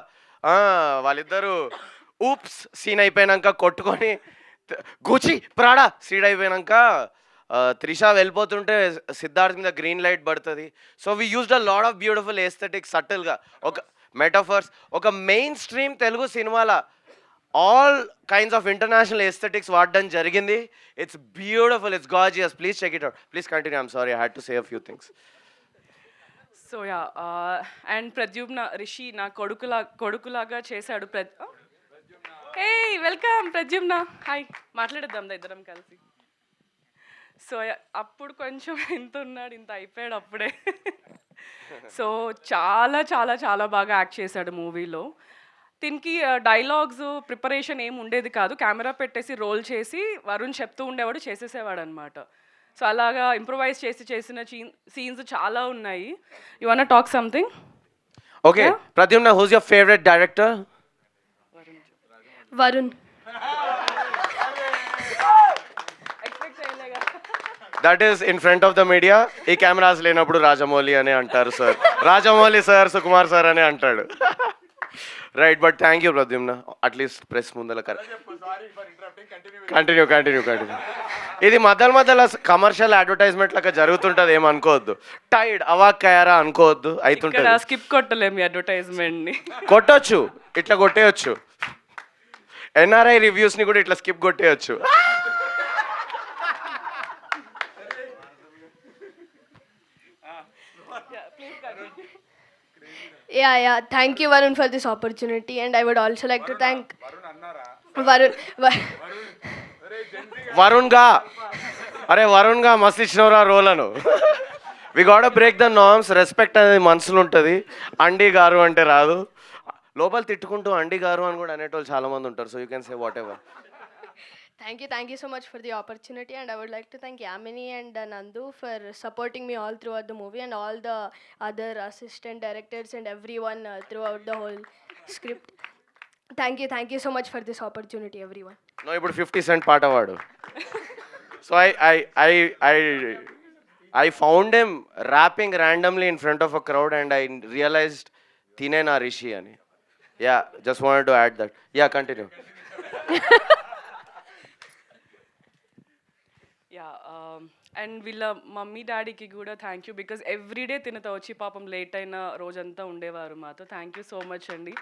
వాళ్ళిద్దరూ ఊప్స్ సీన్ అయిపోయాక కొట్టుకొని గూచి ప్రాడా సీడ్ అయిపోయాక త్రిష వెళ్ళిపోతుంటే సిద్ధార్థ్ మీద గ్రీన్ లైట్ పడుతుంది. So we used a lot of beautiful aesthetics సటిల్గా, ఒక మెటాఫర్స్, ఒక మెయిన్ స్ట్రీమ్ తెలుగు సినిమాల all kinds of international aesthetics వాడడం జరిగింది. It's beautiful, it's gorgeous. Please check it out. Please continue. I'm sorry, I had to say a few things. So yeah, and Pradyumna Rishi నా కొడుకులాగా చేశాడు. ఏ welcome Pradyumna, hi, మాట్లాడేద్దాం ఇద్దరం కలిసి. So అప్పుడు కొంచెం ఇంత ఉన్నాడు, ఇంత అయిపోయాడు అప్పుడే. సో చాలా చాలా చాలా బాగా యాక్ట్ చేశాడు మూవీలో. దీనికి డైలాగ్స్ ప్రిపరేషన్ ఏం ఉండేది కాదు, కెమెరా పెట్టేసి రోల్ చేసి వరుణ్ చెప్తూ ఉండేవాడు, చేసేసేవాడు అనమాట. సో అలాగా ఇంప్రొవైజ్ చేసిన సీన్స్ చాలా ఉన్నాయి. You want talk something? Okay Pradyumna, who's your favourite director? Varun. That is in front of the media. ఈ కెమెరాస్ లేనప్పుడు రాజమౌళి అని అంటారు sir, Rajamouli sir, Sukumar sir అని అంటాడు. Right, but thank you Pradyumna, at least press ముందల కంటిన్యూ. ఇది మధ్యలో కమర్షియల్ అడ్వర్టైజ్మెంట్ లాగా జరుగుతుంటుంది, ఏమనుకోవద్దు. టైడ్ అవాక్కయారా అనుకోవద్దు, అవుతుంటుంది. స్కిప్ కొట్టలేము అడ్వర్టైజ్మెంట్ని. కొట్టొచ్చు, ఇట్లా కొట్టేయచ్చు. ఎన్ఆర్ఐ రివ్యూస్ని కూడా ఇట్లా skip కొట్టేయచ్చు. Yeah. Thank you, Varun, for this opportunity, and I would also like to thank Varun. Varun గా మస్తు ఇచ్చినవరా రోల్ అను. We got break the norms. Respect అనేది మనసులో ఉంటుంది. అండి గారు అంటే రాదు, లోపల తిట్టుకుంటూ అండి గారు అని కూడా అనేటోళ్ళు చాలా మంది ఉంటారు. So you can say what ever. Thank you so much for the opportunity, and I would like to thank Yamini and Nandu for supporting me all throughout the movie, and all the other assistant directors and everyone throughout the whole script. Thank you so much for this opportunity, everyone. No, ఇప్పుడు 50 Cent పాట వాడు. So I found him rapping randomly in front of a crowd, and I realized తినే నా రిషి అని. Yeah, just wanted to add that. Yeah, continue. Yeah, and వీళ్ళ mummy డాడీకి కూడా thank you, because everyday తినతో వచ్చి పాపం లేట్ అయిన రోజంతా ఉండేవారు మాతో. థ్యాంక్ యూ సో మచ్ అండి.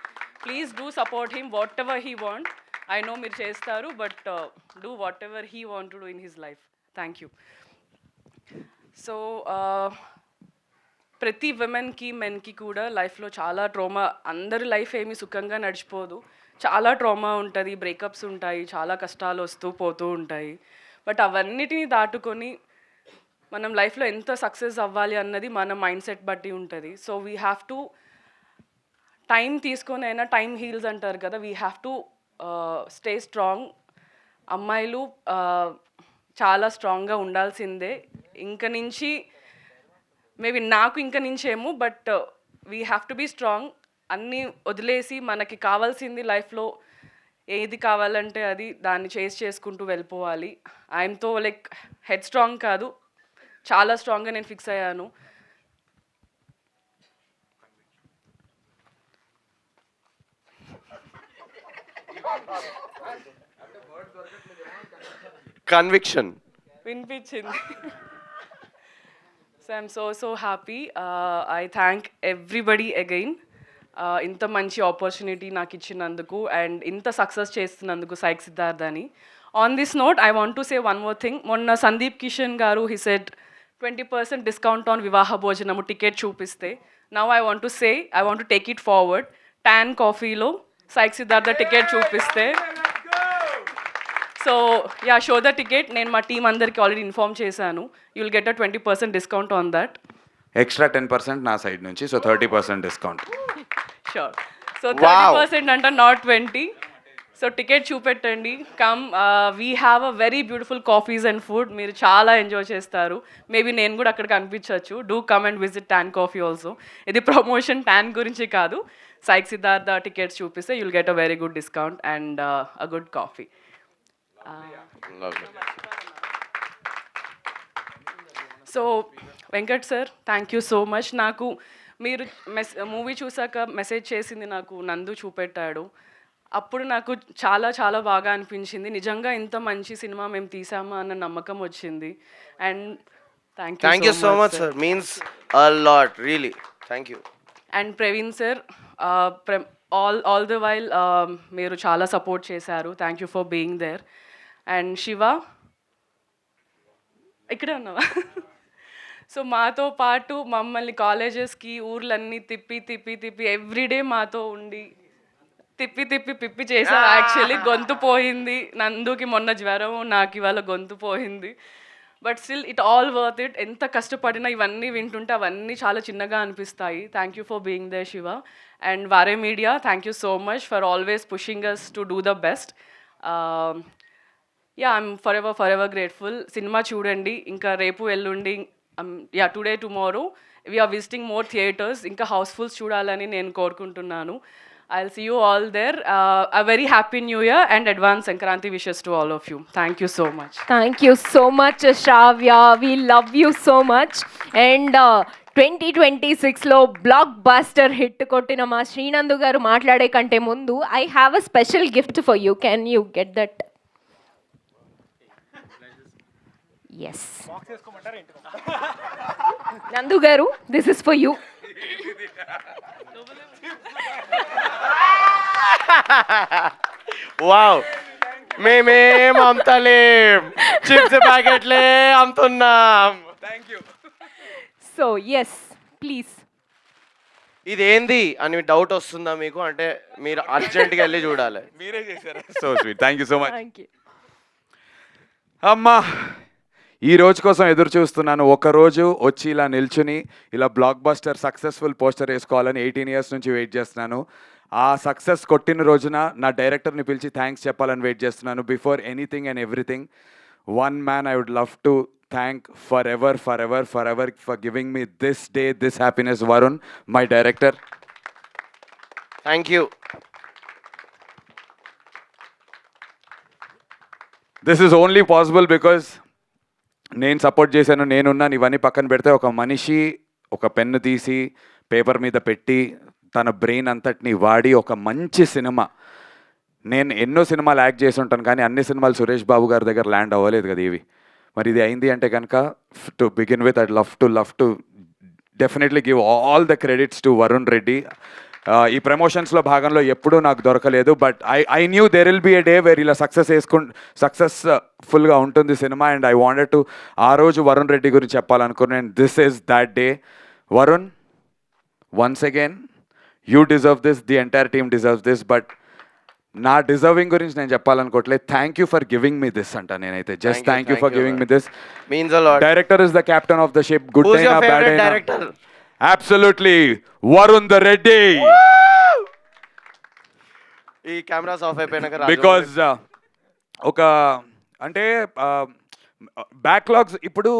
Please do support him what ever he want. I know మీరు చేస్తారు, but do what ever he want to do in his life. Thank you. So ప్రతి విమెన్కి మెన్కి కూడా లైఫ్లో చాలా ట్రోమా, అందరి లైఫ్ ఏమీ సుఖంగా నడిచిపోదు, చాలా ట్రోమా ఉంటుంది, బ్రేకప్స్ ఉంటాయి, చాలా కష్టాలు వస్తూ పోతూ ఉంటాయి. బట్ అవన్నిటిని దాటుకొని మనం లైఫ్లో ఎంత సక్సెస్ అవ్వాలి అన్నది మన మైండ్ సెట్ బట్టి ఉంటుంది. So we have to time తీసుకొని అయినా, టైం హీల్స్ అంటారు కదా, we have to stay strong. అమ్మాయిలు చాలా స్ట్రాంగ్గా ఉండాల్సిందే. ఇంక నుంచి మేబీ నాకు ఇంక నుంచేమో, but we have to be strong. అన్నీ వదిలేసి మనకి కావాల్సింది లైఫ్లో ఏది కావాలంటే అది దాన్ని చేసుకుంటూ వెళ్ళిపోవాలి. ఐఎమ్తో లైక్ హెడ్ స్ట్రాంగ్ కాదు, చాలా స్ట్రాంగ్గా నేను ఫిక్స్ అయ్యాను. కన్విక్షన్ వినిపించింది. So I'm so happy. I thank everybody again ఇంత మంచి ఆపర్చునిటీ నాకు ఇచ్చినందుకు అండ్ ఇంత సక్సెస్ చేస్తున్నందుకు సైక్ సిద్ధార్థ్ అని. On this note I want to say one more thing. మొన్న సందీప్ కిషన్ గారు హీ సెడ్ 20% డిస్కౌంట్ ఆన్ వివాహ భోజనము టికెట్ చూపిస్తే, now I want to take it forward. Tan కాఫీలో సైక్ సిద్ధార్థ టికెట్ చూపిస్తే, so yeah, show the ticket. నేను మా టీం అందరికి ఆల్రెడీ ఇన్ఫార్మ్ చేశాను. You will get a 20% discount on that. Extra 10% నా సైడ్ నుంచి, సో 30% డిస్కౌంట్. షూర్. సో 30% అంట, not 20. So ticket చూపెట్టండి. Come, we have a very beautiful coffees and food. మీరు చాలా ఎంజాయ్ చేస్తారు. మేబీ నేను కూడా అక్కడ కనిపించవచ్చు. Do come and visit tan coffee also. ఇది ప్రమోషన్ ట్యాన్ గురించి కాదు. సైక్ సిద్ధార్థ టికెట్స్ చూపిస్తే you'll get a very good discount and a good coffee. So Venkat sir thank you so much. నాకు మీరు మూవీ చూసాక మెసేజ్ చేసింది నాకు నందు చూపెట్టాడు. అప్పుడు నాకు చాలా చాలా బాగా అనిపించింది. నిజంగా ఇంత మంచి సినిమా మేము తీసామా అన్న నమ్మకం వచ్చింది. And thank you so much sir, means a lot really. Thank you. And Praveen sir, all the while మీరు చాలా సపోర్ట్ చేశారు. Thank you for being there. And Shiva ఇక్కడే ఉన్నావా? సో మాతో పాటు మమ్మల్ని కాలేజెస్కి ఊర్లన్నీ తిప్పి తిప్పి తిప్పి ఎవ్రీడే మాతో ఉండి తిప్పి తిప్పి పిప్పి చేశారు. యాక్చువల్లీ గొంతు పోయింది. నందుకి మొన్న జ్వరం, నాకు ఇవాళ గొంతు పోయింది. But still it all worth it. ఎంత కష్టపడినా ఇవన్నీ వింటుంటే అవన్నీ చాలా చిన్నగా అనిపిస్తాయి. Thank you for being they Shiva. And వారే media, thank you so much for always pushing us to do the best. Yeah, I'm for ever grateful. Cinema చూడండి. ఇంకా రేపు ఎల్లుండి, yeah today tomorrow we are visiting more theatres. ఇంకా housefuls చూడాలని నేను కోరుకుంటున్నాను. I'll see you all there. A very happy new year and advance Sankranti wishes to all of you. Thank you so much. Thank you so much, Shravya. We love you so much. And 2026లో blockbuster hit కొట్టిన మా శ్రీనందు గారు మాట్లాడే కంటే ముందు I have a special gift for you. Can you get that? Yes, Nandu garu, this is for you. Wow, మేమేం అమ్ముతలేం, chips ప్యాకెట్లే అమ్ముతున్నాం. Thank you. So yes, please. ఇదేంది అని డౌట్ వస్తుందా మీకు? అంటే మీరు అర్జెంట్గా వెళ్ళి చూడాలి. మీరే చేశారా? So sweet, thank you so much. Thank you. అమ్మా, ఈ రోజు కోసం ఎదురు చూస్తున్నాను. ఒకరోజు వచ్చి ఇలా నిల్చుని ఇలా బ్లాక్ బస్టర్ సక్సెస్ఫుల్ పోస్టర్ వేసుకోవాలని 18 years నుంచి వెయిట్ చేస్తున్నాను. ఆ సక్సెస్ కొట్టిన రోజున నా డైరెక్టర్ని పిలిచి థ్యాంక్స్ చెప్పాలని వెయిట్ చేస్తున్నాను. Before anything and everything, one man I would love to thank forever for giving me this day, this happiness. Varun, my director. Thank you. This is only possible because నేను support చేశాను, నేనున్నాను. ఇవన్నీ పక్కన పెడితే ఒక మనిషి ఒక పెన్ను తీసి పేపర్ మీద పెట్టి తన బ్రెయిన్ అంతటిని వాడి ఒక మంచి సినిమా. నేను ఎన్నో సినిమాలు యాక్ట్ చేసి ఉంటాను, కానీ అన్ని సినిమాలు సురేష్ బాబు గారి దగ్గర ల్యాండ్ అవ్వలేదు కదా ఇవి. మరి ఇది అయింది అంటే కనుక to begin with I'd love to definitely give all the credits to Varun Reddy. ఈ ప్రమోషన్స్లో భాగంలో ఎప్పుడూ నాకు దొరకలేదు, but I knew there will be a day where ఇలా సక్సెస్ఫుల్గా ఉంటుంది cinema. And I wanted to ఆ రోజు వరుణ్ రెడ్డి గురించి చెప్పాలనుకున్నాను. This is that day. Varun, once again you deserve this, the entire team deserves this. But నా డిజర్వింగ్ గురించి నేను చెప్పాలనుకోవట్లేదు. Thank you for giving me this అంట నేనైతే. Just thank you for giving me this. Means a lot. Director is the captain of the ship. Good Who's your అయినా bad favorite అయినా. director? Absolutely, Varun the Reddy. ఈ cameras of అయిపోయినాక Because ఒక అంటే backlogs ఇప్పుడు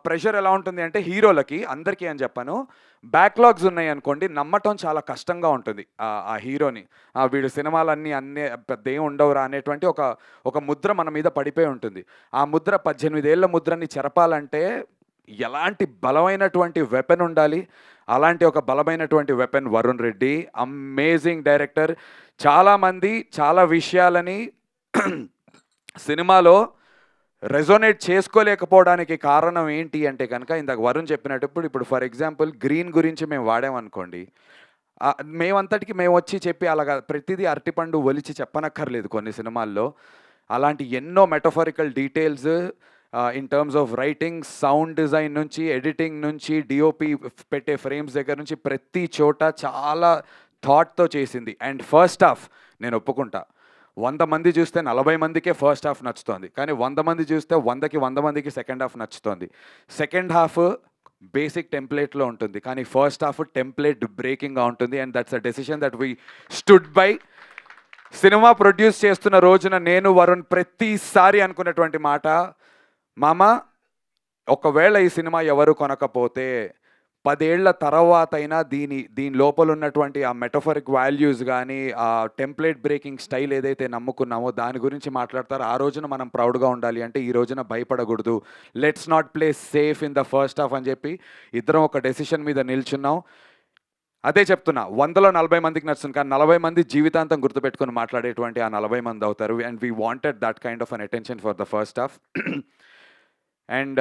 pressure ఎలా ఉంటుంది అంటే హీరోలకి అందరికీ అని చెప్పాను, బ్యాక్లాగ్స్ ఉన్నాయి అనుకోండి, నమ్మటం చాలా కష్టంగా ఉంటుంది ఆ హీరోని. వీడు సినిమాలన్నీ పెద్ద ఏం ఉండవురా అనేటువంటి ఒక ముద్ర మన మీద పడిపోయి ఉంటుంది. ఆ ముద్ర 18 ఏళ్ల ముద్రని చెరపాలంటే ఎలాంటి బలమైనటువంటి వెపన్ ఉండాలి. అలాంటి ఒక బలమైనటువంటి weapon Varun Reddy. Amazing director. చాలామంది చాలా విషయాలని సినిమాలో రెజోనేట్ చేసుకోలేకపోవడానికి కారణం ఏంటి అంటే కనుక ఇందాక వరుణ్ చెప్పినట్టు ఇప్పుడు ఫర్ ఎగ్జాంపుల్ గ్రీన్ గురించి మేము వాడామనుకోండి, మేమంతటికి మేము వచ్చి చెప్పి అలాగా ప్రతిదీ అరటిపండు ఒలిచి చెప్పనక్కర్లేదు కొన్ని సినిమాల్లో. అలాంటి ఎన్నో metaphorical details in terms of writing, sound design నుంచి, ఎడిటింగ్ నుంచి, డిఓపి పెట్టే ఫ్రేమ్స్ దగ్గర నుంచి ప్రతి చోట చాలా థాట్తో చేసింది. అండ్ ఫస్ట్ హాఫ్ నేను ఒప్పుకుంటా, 100 మంది చూస్తే 40 మందికే ఫస్ట్ హాఫ్ నచ్చుతోంది, కానీ 100 మంది చూస్తే 100 మందికి సెకండ్ హాఫ్ నచ్చుతోంది. సెకండ్ హాఫ్ బేసిక్ టెంప్లెట్లో ఉంటుంది, కానీ ఫస్ట్ హాఫ్ టెంప్లెట్ బ్రేకింగ్గా ఉంటుంది. And that's a decision that we stood by. Cinema produce చేస్తున్న రోజున నేను వరుణ్ ప్రతిసారి అనుకున్నటువంటి మాట, మామ ఒకవేళ ఈ సినిమా ఎవరు కొనకపోతే 10 ఏళ్ల తర్వాత అయినా దీని లోపల ఉన్నటువంటి ఆ మెటఫరిక్ వాల్యూస్ కానీ ఆ టెంప్లెట్ బ్రేకింగ్ స్టైల్ ఏదైతే నమ్ముకున్నామో దాని గురించి మాట్లాడతారు. ఆ రోజున మనం ప్రౌడ్గా ఉండాలి అంటే ఈ రోజున భయపడకూడదు. Let's not play safe in the first half అని చెప్పి ఇద్దరం ఒక డెసిషన్ మీద నిల్చున్నాం. అదే చెప్తున్నా, 100లో 40 మందికి నచ్చుతుంది కానీ 40 మంది జీవితాంతం గుర్తుపెట్టుకొని మాట్లాడేటువంటి ఆ 40 మంది అవుతారు. And we wanted that kind of an attention for the first half. And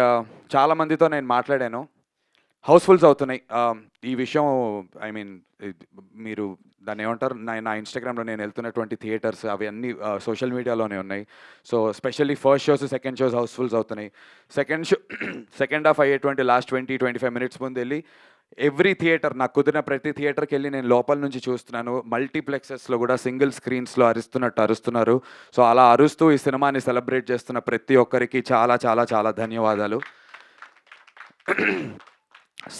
చాలా మందితో నేను మాట్లాడాను, హౌస్ఫుల్స్ అవుతున్నాయి. ఈ విషయం ఐ మీన్ మీరు దాన్ని ఏమంటారు, నా ఇన్స్టాగ్రామ్లో నేను వెళ్తున్నటువంటి థియేటర్స్ అవన్నీ సోషల్ మీడియాలోనే ఉన్నాయి. So specially first shows second shows housefuls అవుతున్నాయి. సెకండ్ హాఫ్ అయ్యేటువంటి లాస్ట్ 20-25 మినిట్స్ ముందు వెళ్ళి ఎవ్రీ థియేటర్, నాకు కుదిరిన ప్రతి థియేటర్కి వెళ్ళి నేను లోపల నుంచి చూస్తున్నాను. మల్టీప్లెక్సెస్లో కూడా సింగిల్ స్క్రీన్స్లో అరుస్తున్నారు. సో అలా అరుస్తూ ఈ సినిమాని సెలబ్రేట్ చేస్తున్న ప్రతి ఒక్కరికి చాలా చాలా చాలా ధన్యవాదాలు.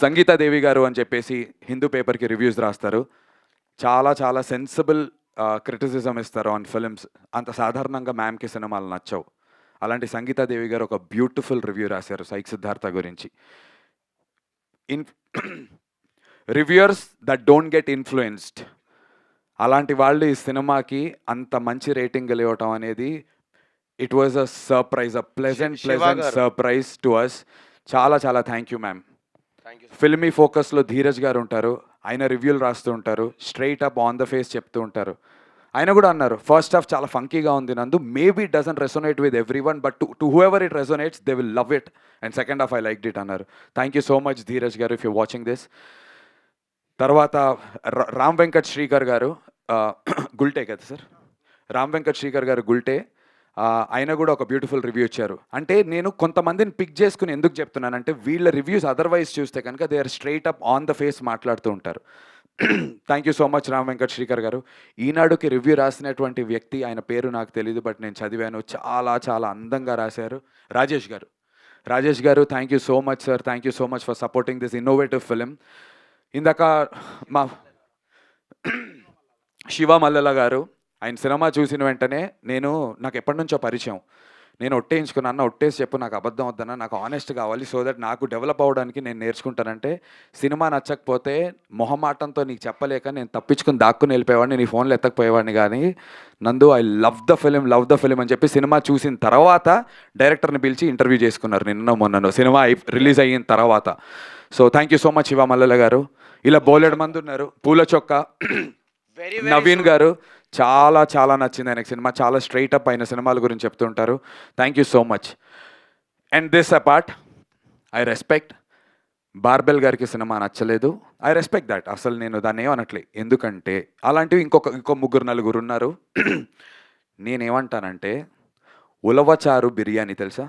సంగీతా దేవి గారు అని చెప్పేసి హిందూ పేపర్కి రివ్యూస్ రాస్తారు. చాలా చాలా సెన్సిబుల్ క్రిటిసిజం ఇస్తారు ఆన్ ఫిల్మ్స్. అంత సాధారణంగా మ్యామ్కి సినిమాలు నచ్చవు. అలాంటి సంగీతా దేవి గారు ఒక బ్యూటిఫుల్ రివ్యూ రాశారు సైక్ సిద్ధార్థ గురించి. Reviewers that don't get influenced, అలాంటి వాళ్ళు ఈ సినిమాకి అంత మంచి రేటింగ్ ఇవ్వటం అనేది it was a surprise, a pleasant surprise to us. చాలా చాలా థ్యాంక్ యూ మ్యామ్. ఫిల్మీ ఫోకస్లో ధీరజ్ గారు ఉంటారు, ఆయన రివ్యూలు రాస్తూ ఉంటారు, straight up on the face చెప్తూ ఉంటారు. ఆయన కూడా అన్నారు ఫస్ట్ హాఫ్ చాలా ఫంకీగా ఉంది Nandu, maybe it doesn't resonate with everyone but to whoever it resonates they will love it. And second half I like it అన్నారు. Thank you so much Dheeraj garu if you watching this. తర్వాత రామ్ వెంకట్ శ్రీకర్ గారు, గుల్టే కదా sir, Ram Venkat Srikar గారు గుల్టే, ఆయన కూడా ఒక beautiful review ఇచ్చారు. అంటే నేను కొంతమందిని పిక్ చేసుకుని ఎందుకు చెప్తున్నానంటే వీళ్ళ రివ్యూస్ అదర్వైజ్ చూస్తే కనుక they are straight up on the face మాట్లాడుతూ ఉంటారు. Thank you so much Ram Venkat Srikar గారు. ఈనాడుకి రివ్యూ రాసినటువంటి వ్యక్తి, ఆయన పేరు నాకు తెలియదు బట్ నేను చదివాను, చాలా చాలా అందంగా రాశారు. రాజేష్ గారు thank you so much sir, thank you so much for supporting this innovative film. ఇందాక మా శివ మల్లెల గారు, ఆయన సినిమా చూసిన వెంటనే నాకు ఎప్పటి నుంచో పరిచయం, నేను ఒట్టేయించుకున్నా, ఒట్టేసి చెప్పు నాకు అబద్ధం వద్దన్నా, నాకు ఆనెస్ట్ కావాలి సో దట్ నాకు డెవలప్ అవ్వడానికి నేను నేర్చుకుంటానంటే, సినిమా నచ్చకపోతే మొహమాటంతో నీకు చెప్పలేక నేను తప్పించుకుని దాక్కుని వెళ్ళిపోయేవాడిని, నీ ఫోన్లో ఎత్తకపోయేవాడిని. కానీ నందు ఐ లవ్ ద ఫిలిం అని చెప్పి సినిమా చూసిన తర్వాత డైరెక్టర్ని పిలిచి ఇంటర్వ్యూ చేసుకున్నారు నిన్న మొన్నను, సినిమా రిలీజ్ అయిన తర్వాత. So thank you so much Shiva Mallela garu. ఇలా బోలెడు మంది ఉన్నారు. పూల చొక్క నవీన్ గారు, చాలా చాలా నచ్చింది ఆయనకు సినిమా, చాలా స్ట్రైట్ అప్ అయిన సినిమాల గురించి చెప్తుంటారు. Thank you so much. And this apart I respect barbell గారికి సినిమా నచ్చలేదు, ఐ రెస్పెక్ట్ దట్. అసలు నేను దాన్ని ఏమనట్లే, ఎందుకంటే అలాంటివి ఇంకో ముగ్గురు నలుగురు ఉన్నారు. నేనేమంటానంటే ఉలవచారు బిర్యానీ తెలుసా,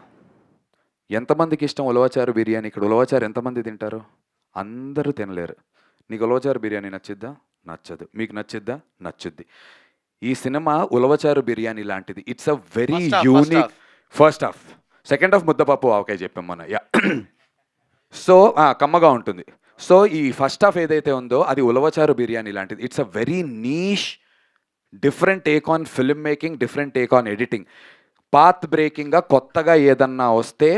ఎంతమందికి ఇష్టం ఉలవచారు బిర్యానీ? ఇక్కడ ఉలవచారు ఎంతమంది తింటారు? అందరూ తినలేరు. నీకు ఉలవచారు బిర్యానీ నచ్చిద్దా? నచ్చదు. మీకు నచ్చిద్దా? నచ్చుద్ది. ఈ సినిమా ఉలవచారు బిర్యానీ లాంటిది. It's a very unique first half. Second half ముద్దపప్పు ఆవకాయ చెప్పాం మొన్న. యా, సో కమ్మగా ఉంటుంది. సో ఈ ఫస్ట్ హాఫ్ ఏదైతే ఉందో అది ఉలవచారు బిర్యానీ లాంటిది. It's a very niche, different take on filmmaking, different take on editing. Path బ్రేకింగ్గా కొత్తగా ఏదన్నా వస్తే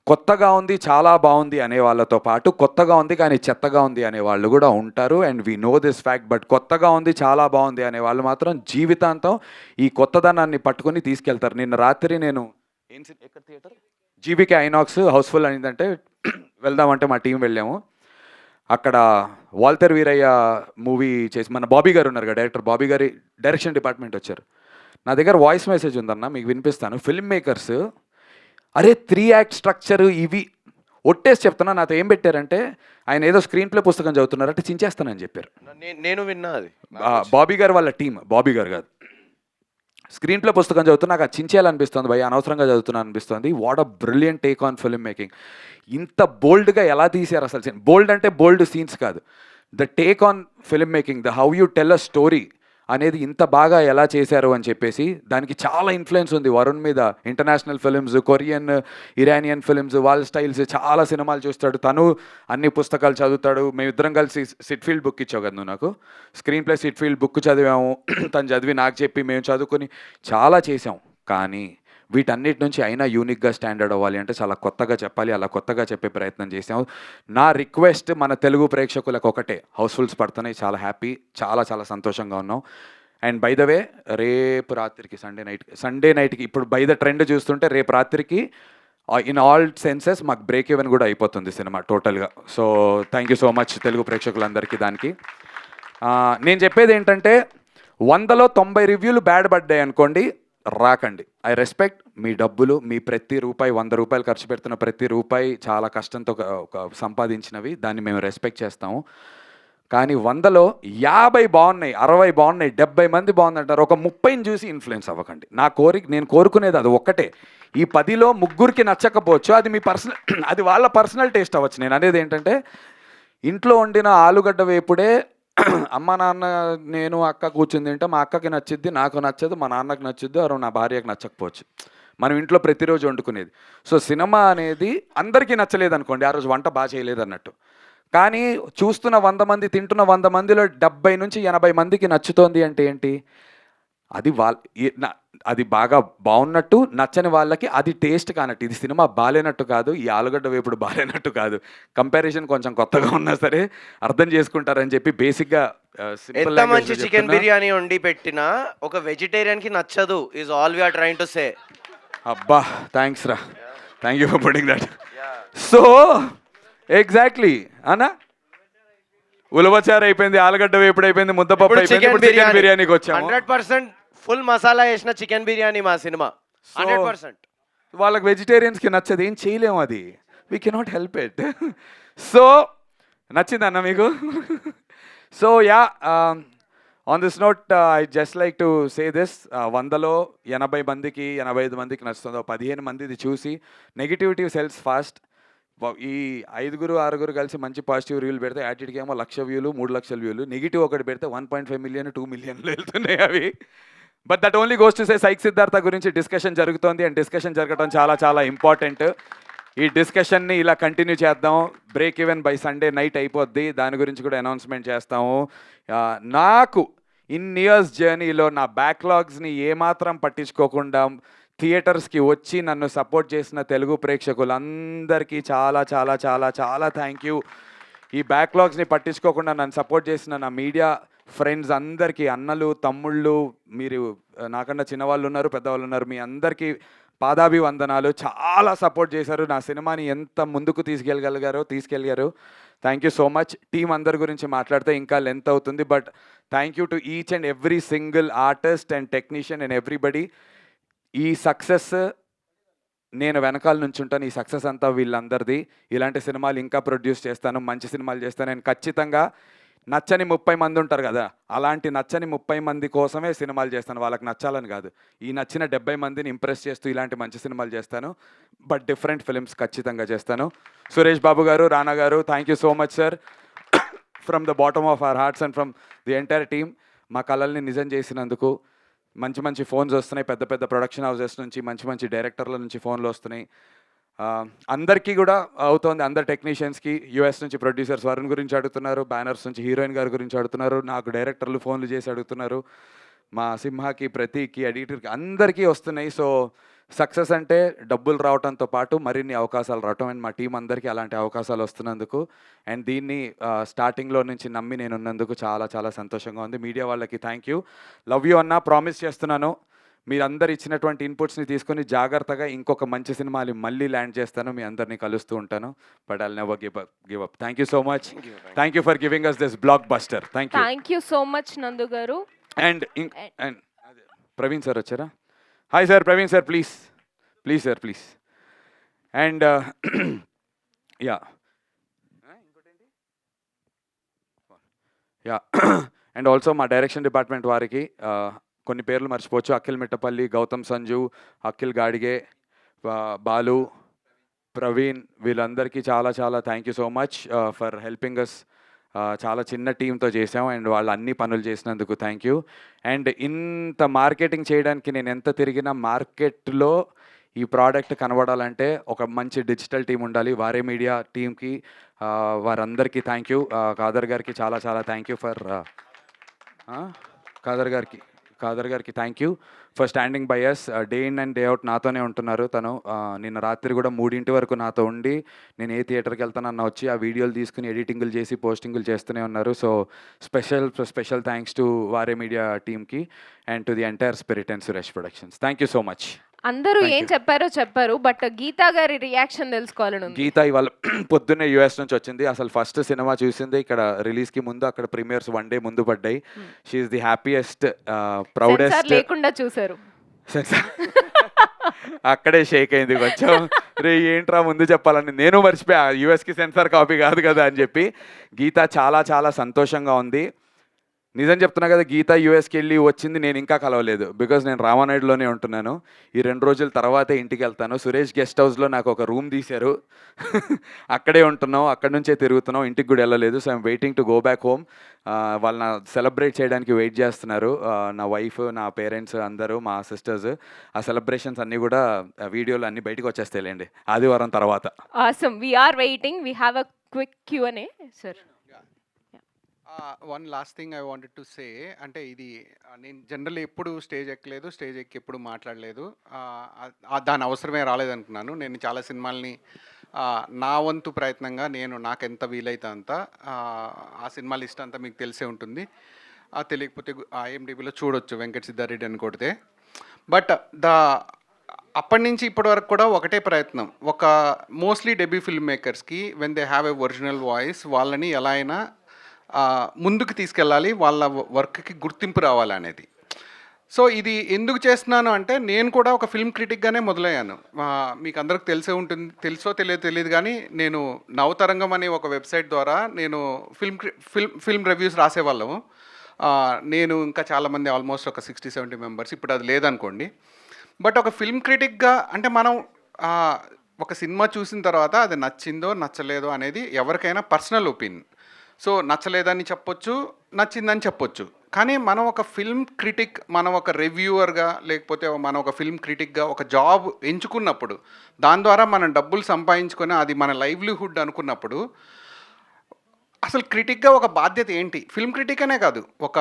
కొత్తగా ఉంది చాలా బాగుంది అనే వాళ్ళతో పాటు కొత్తగా ఉంది కానీ చెత్తగా ఉంది అనే వాళ్ళు కూడా ఉంటారు. And we know this fact. But కొత్తగా ఉంది చాలా బాగుంది అనే వాళ్ళు మాత్రం జీవితాంతం ఈ కొత్తదనాన్ని పట్టుకుని తీసుకెళ్తారు. నిన్న రాత్రి నేను ఎక్కడ థియేటర్ జీబీకే ఐనాక్స్ హౌస్ఫుల్ అయిందంటే వెళ్దామంటే మా టీం వెళ్ళాము. అక్కడ వాల్టర్ వీరయ్య మూవీ చేసి మన బాబీ గారు ఉన్నారు కదా, డైరెక్టర్ బాబీ గారి డైరెక్షన్ డిపార్ట్మెంట్ వచ్చారు. నా దగ్గర వాయిస్ మెసేజ్ ఉందన్న, మీకు వినిపిస్తాను. ఫిల్మ్ మేకర్స్ అరే 3 యాక్ట్ స్ట్రక్చర్ ఇవి ఒట్టేసి చెప్తున్నా. నాతో ఏం పెట్టారంటే ఆయన ఏదో స్క్రీన్ ప్లే పుస్తకం చదువుతున్నారంటే చించేస్తానని చెప్పారు. నేను విన్నా అది. బాబీ గారు వాళ్ళ టీం, బాబీ గారు కాదు. స్క్రీన్ ప్లే పుస్తకం చదువుతున్నా నాకు అది చించేయాలనిపిస్తుంది భయ్య, అనవసరంగా చదువుతున్నా అనిపిస్తుంది. What a brilliant take on film making. ఇంత బోల్డ్గా ఎలా తీశారు అసలు. బోల్డ్ అంటే బోల్డ్ సీన్స్ కాదు, the take on film making, the how you tell a story అనేది ఇంత బాగా ఎలా చేశారు అని చెప్పేసి దానికి చాలా ఇన్ఫ్లుయెన్స్ ఉంది వరుణ్ మీద. International films, Korean, Iranian films, వాళ్ళ స్టైల్స్, చాలా సినిమాలు చూస్తాడు తను, అన్ని పుస్తకాలు చదువుతాడు. మేమిద్దరం కలిసి సిట్ఫీల్డ్ బుక్ ఇచ్చావు కదా నువ్వు నాకు, స్క్రీన్ ప్లే సిట్ఫీల్డ్ బుక్ చదివాము. తను చదివి నాకు చెప్పి మేము చదువుకొని చాలా చేసాం. కానీ వీటన్నిటి నుంచి అయినా యూనిక్గా స్టాండర్డ్ అవ్వాలి అంటే చాలా కొత్తగా చెప్పాలి, అలా కొత్తగా చెప్పే ప్రయత్నం చేసాము. నా రిక్వెస్ట్ మన తెలుగు ప్రేక్షకులకు ఒకటే, హౌస్ఫుల్స్ పడుతున్నాయి, చాలా హ్యాపీ, చాలా చాలా సంతోషంగా ఉన్నాం. అండ్ బై ద వే రేపు రాత్రికి సండే నైట్కి ఇప్పుడు బై ద ట్రెండ్ చూస్తుంటే రేపు రాత్రికి ఇన్ ఆల్ సెన్సెస్ మాకు బ్రేక్ ఈవెన్ కూడా అయిపోతుంది సినిమా టోటల్గా. So thank you so much Telugu ప్రేక్షకులందరికీ. దానికి నేను చెప్పేది ఏంటంటే 100లో 90 రివ్యూలు బ్యాడ్ పడ్డాయి అనుకోండి, రాకండి. ఐ రెస్పెక్ట్ మీ డబ్బులు, మీ ప్రతి రూపాయి, 100 రూపాయలు ఖర్చు పెడుతున్న ప్రతి రూపాయి చాలా కష్టంతో సంపాదించినవి, దాన్ని మేము రెస్పెక్ట్ చేస్తాము. కానీ 100లో 50 బాగున్నాయి, 60 బాగున్నాయి, 70 మంది బాగుందంటారు, ఒక 30ని చూసి ఇన్ఫ్లుయెన్స్ అవ్వకండి. నేను కోరుకునేది అది ఒక్కటే. ఈ 10లో ముగ్గురికి నచ్చకపోవచ్చు, అది మీ పర్సనల్ అది వాళ్ళ పర్సనల్ టేస్ట్ అవ్వచ్చు. నేను అనేది ఏంటంటే, ఇంట్లో వండిన ఆలుగడ్డ వేపుడే అమ్మ నాన్న నేను అక్క కూర్చుని తింటే మా అక్కకి నచ్చిద్ది, నాకు నచ్చదు, మా నాన్నకి నచ్చుద్ది, ఆరో నా భార్యకి నచ్చకపోవచ్చు. మనం ఇంట్లో ప్రతిరోజు వండుకునేది. సో సినిమా అనేది అందరికీ నచ్చలేదు అనుకోండి, ఆ రోజు వంట బాగా చేయలేదు అన్నట్టు. కానీ చూస్తున్న 100 మంది, తింటున్న 100 మందిలో 70 నుంచి 80 మందికి నచ్చుతోంది అంటే ఏంటి? అది అది బాగా బాగున్నట్టు, నచ్చని వాళ్ళకి అది టేస్ట్ కానట్టు. ఇది సినిమా బాలేనట్టు కాదు, ఈ ఆలుగడ్డ వేపుడు బాలేనట్టు కాదు. కంపారిజన్ కొంచెం కొత్తగా ఉన్నా సరే అర్థం చేసుకుంటారని చెప్పి బేసిక్గా ఎంత మంచి చికెన్ బిర్యానీ వండి పెట్టినా ఒక వెజిటేరియన్ కి నచ్చదు is all we are trying to say. అబ్బా థ్యాంక్స్ రా, thank you for putting that. So exactly అన్నా, ఉలవచారు అయిపోయింది, ఆలుగడ్డ వేపుడు అయిపోయింది, ముద్దపప్పు అయిపోయింది, ఇప్పుడు చికెన్ బిర్యానీకి వచ్చాము. 100% ఫుల్ మసాలా వేసిన చికెన్ బిర్యానీ మా సినిమా 100%. వాళ్ళకి వెజిటేరియన్స్కి నచ్చదు, ఏం చేయలేము, అది we cannot help it. So నచ్చిందన్న మీకు? So yeah, on this note I just like to say this, 100లో 80 మందికి 85 మందికి నచ్చుతుందో 15 మందిది చూసి నెగిటివిటీ సెల్స్ ఫాస్ట్. ఈ 5-6 కలిసి మంచి పాజిటివ్ రివ్యూలు పెడితే యాటిట్కి ఏమో 1,00,000 వ్యూలు, 3,00,000 వ్యూలు. నెగిటివ్ ఒకటి పెడితే 1.5 మిలియన్ 2 మిలియన్లు వెళ్తున్నాయి అవి. But that only goes to say psych Siddhartha గురించి డిస్కషన్ జరుగుతోంది, అండ్ డిస్కషన్ జరగడం చాలా చాలా ఇంపార్టెంట్. ఈ డిస్కషన్ని ఇలా కంటిన్యూ చేద్దాం. Break even by Sunday night అయిపోద్ది, దాని గురించి కూడా అనౌన్స్మెంట్ చేస్తాము. నాకు ఇయర్స్ జర్నీలో నా బ్యాక్లాగ్స్ని ఏమాత్రం పట్టించుకోకుండా థియేటర్స్కి వచ్చి నన్ను సపోర్ట్ చేసిన తెలుగు ప్రేక్షకులందరికీ చాలా చాలా చాలా చాలా థ్యాంక్ యూ. ఈ బ్యాక్లాగ్స్ని పట్టించుకోకుండా నన్ను సపోర్ట్ చేసిన నా మీడియా ఫ్రెండ్స్ అందరికీ, అన్నలు, తమ్ముళ్ళు, మీరు నాకన్నా చిన్నవాళ్ళు ఉన్నారు, పెద్దవాళ్ళు ఉన్నారు, మీ అందరికీ పాదాభివందనాలు. చాలా సపోర్ట్ చేశారు, నా సినిమాని ఎంత ముందుకు తీసుకెళ్ళగారు. Thank you so much. Team అందరి గురించి మాట్లాడితే ఇంకా లెంత్ అవుతుంది, but thank you to each and every single artist and technician and everybody. ఈ సక్సెస్ నేను వెనకాల నుంచి ఉంటాను, ఈ సక్సెస్ అంతా వీళ్ళందరిది. ఇలాంటి సినిమాలు ఇంకా ప్రొడ్యూస్ చేస్తాను, మంచి సినిమాలు చేస్తాను. నేను ఖచ్చితంగా నచ్చని 30 మంది ఉంటారు కదా, అలాంటి నచ్చని 30 మంది కోసమే సినిమాలు చేస్తాను, వాళ్ళకి నచ్చాలని కాదు. ఈ నచ్చిన 70 మందిని ఇంప్రెస్ చేస్తూ ఇలాంటి మంచి సినిమాలు చేస్తాను, బట్ డిఫరెంట్ ఫిల్మ్స్ ఖచ్చితంగా చేస్తాను. సురేష్ బాబు గారు, రానా గారు, thank you so much sir, from the bottom of our hearts and from the entire team. మా కళల్ని నిజం చేసినందుకు. మంచి మంచి ఫోన్స్ వస్తున్నాయి, పెద్ద పెద్ద ప్రొడక్షన్ హౌసెస్ నుంచి, మంచి మంచి డైరెక్టర్ల నుంచి ఫోన్లు వస్తున్నాయి. అందరికీ కూడా అవుతోంది, అందరు టెక్నీషియన్స్కి. యూఎస్ నుంచి ప్రొడ్యూసర్స్ వరుణ్ గురించి అడుగుతున్నారు, బ్యానర్స్ నుంచి హీరోయిన్ గారి గురించి అడుగుతున్నారు, నాకు డైరెక్టర్లు ఫోన్లు చేసి అడుగుతున్నారు, మా సింహాకి, ప్రతీక్కి, ఎడిటర్కి, అందరికీ వస్తున్నాయి. సో సక్సెస్ అంటే డబ్బులు రావడంతో పాటు మరిన్ని అవకాశాలు రావటం, అండ్ మా టీం అందరికీ అలాంటి అవకాశాలు వస్తున్నందుకు అండ్ దీన్ని స్టార్టింగ్లో నుంచి నమ్మి నేను ఉన్నందుకు చాలా చాలా సంతోషంగా ఉంది. మీడియా వాళ్ళకి థ్యాంక్ యూ, లవ్ యూ అన్న. ప్రామిస్ చేస్తున్నాను, మీరందరు ఇచ్చినటువంటి ఇన్పుట్స్ని తీసుకొని జాగ్రత్తగా ఇంకొక మంచి సినిమాలు మళ్ళీ ల్యాండ్ చేస్తాను, మీ అందరినీ కలుస్తూ ఉంటాను. But I'll never give up. Thank you so much, thank you for giving us this blockbuster. Thank you so much Nandu గారు. అండ్ ప్రవీణ్ సార్ వచ్చారా? Hi sir, Praveen sir, please sir, please. And yeah and also మా direction department వారికి కొన్ని పేర్లు మర్చిపోవచ్చు. అఖిల్ మిట్టపల్లి, గౌతమ్ సంజు, అఖిల్ గాడిగే, బాలు, ప్రవీణ్, వీళ్ళందరికీ చాలా చాలా thank you so much for helping us. చాలా చిన్న టీంతో చేసాం అండ్ వాళ్ళు అన్ని పనులు చేసినందుకు థ్యాంక్ యూ. అండ్ ఇంత మార్కెటింగ్ చేయడానికి నేను ఎంత తిరిగినా మార్కెట్లో ఈ ప్రోడక్ట్ కనబడాలంటే ఒక మంచి డిజిటల్ టీం ఉండాలి. వారే మీడియా టీంకి, వారందరికీ థ్యాంక్ యూ. కాదర్ గారికి చాలా చాలా థ్యాంక్ యూ ఫర్, ఖాదర్ గారికి thank you for standing by us day in and day out నాతోనే ఉంటున్నారు తను. నిన్న రాత్రి కూడా 3 వరకు నాతో ఉండి నేను ఏ థియేటర్కి వెళ్తానన్న వచ్చి ఆ వీడియోలు తీసుకుని ఎడిటింగ్లు చేసి పోస్టింగ్లు చేస్తూనే ఉన్నారు. సో స్పెషల్ థ్యాంక్స్ టు వారే మీడియా టీమ్కి and to the entire spirit and Suresh productions. Thank you so much. అందరూ Thank ఏం you. చెప్పారో చెప్పారు, బట్ గీతా గారి రియాక్షన్ తెలుసుకోవాలని ఉంది. గీత ఇవాళ పొద్దున్నే యూఎస్ నుంచి వచ్చింది. అసలు ఫస్ట్ సినిమా చూసింది ఇక్కడ రిలీజ్కి ముందు, అక్కడ ప్రీమియర్స్ 1 డే ముందు పడ్డాయి. She is the happiest censor proudest. లేకుండా చూసారు. అక్కడే షేక్ అయింది కొంచెం. రే ఏంట్రా ముందు చెప్పాలని నేను మర్చిపోయా, యూఎస్కి సెన్సార్ కాపీ కాదు కదా అని చెప్పి. గీత చాలా చాలా సంతోషంగా ఉంది. నిజం చెప్తున్నా కదా, గీత యూఎస్కి వెళ్ళి వచ్చింది నేను ఇంకా కలవలేదు. బికాజ్ నేను రామానాయుడులోనే ఉంటున్నాను. ఈ 2 రోజుల తర్వాతే ఇంటికి వెళ్తాను. సురేష్ గెస్ట్ హౌస్లో నాకు ఒక రూమ్ తీశారు. అక్కడే ఉంటున్నాం, అక్కడి నుంచే తిరుగుతున్నాం, ఇంటికి కూడా వెళ్ళలేదు. So I'm waiting to go back home. వాళ్ళని సెలబ్రేట్ చేయడానికి వెయిట్ చేస్తున్నారు. నా వైఫ్, నా పేరెంట్స్ అందరూ, మా సిస్టర్స్. ఆ సెలబ్రేషన్స్ అన్నీ కూడా వీడియోలు అన్నీ బయటకు వచ్చేస్తాయిలేండి ఆదివారం తర్వాత. Awesome, we are waiting. We have a quick Q&A sir. One last thing I wanted to say, అంటే ఇది నేను జనరల్లీ ఎప్పుడు స్టేజ్ ఎక్కలేదు, స్టేజ్ ఎక్కి ఎప్పుడు మాట్లాడలేదు. దాని అవసరమే రాలేదనుకున్నాను. నేను చాలా సినిమాల్ని నా వంతు ప్రయత్నంగా నేను నాకు ఎంత వీలైతే అంత ఆ సినిమా లిస్ట్ అంతా మీకు తెలిసే ఉంటుంది. తెలియకపోతే IMDbలో చూడొచ్చు, వెంకట్ సిద్ధారెడ్డి అని కొడితే. బట్ అప్పటి నుంచి ఇప్పటి వరకు కూడా ఒకటే ప్రయత్నం, ఒక మోస్ట్లీ డెబ్యూ ఫిల్మ్ మేకర్స్కి when they have a original voice వాళ్ళని ఎలా అయినా ముందుకు తీసుకెళ్ళాలి, వాళ్ళ వర్క్కి గుర్తింపు రావాలనేది. సో ఇది ఎందుకు చేస్తున్నాను అంటే, నేను కూడా ఒక ఫిల్మ్ క్రిటిక్గానే మొదలయ్యాను. మీకు అందరికి తెలిసే ఉంటుంది, తెలుసో తెలియదు కానీ నేను నవతరంగం అనే ఒక వెబ్సైట్ ద్వారా నేను ఫిల్మ్ రివ్యూస్ రాసేవాళ్ళము. నేను ఇంకా చాలామంది, ఆల్మోస్ట్ ఒక 60-70 మెంబర్స్. ఇప్పుడు అది లేదనుకోండి. బట్ ఒక ఫిల్మ్ క్రిటిక్గా అంటే మనం ఒక సినిమా చూసిన తర్వాత అది నచ్చిందో నచ్చలేదో అనేది ఎవరికైనా పర్సనల్ ఒపీనియన్. సో నచ్చలేదని చెప్పొచ్చు, నచ్చిందని చెప్పొచ్చు. కానీ మనం ఒక ఫిల్మ్ క్రిటిక్, మనం ఒక రివ్యూవర్గా లేకపోతే మనం ఒక ఫిల్మ్ క్రిటిక్గా ఒక జాబ్ ఎంచుకున్నప్పుడు, దాని ద్వారా మనం డబ్బులు సంపాదించుకొని అది మన లైవ్లీహుడ్ అనుకున్నప్పుడు, అసలు క్రిటిక్గా ఒక బాధ్యత ఏంటి? ఫిల్మ్ క్రిటిక్ అనే కాదు, ఒక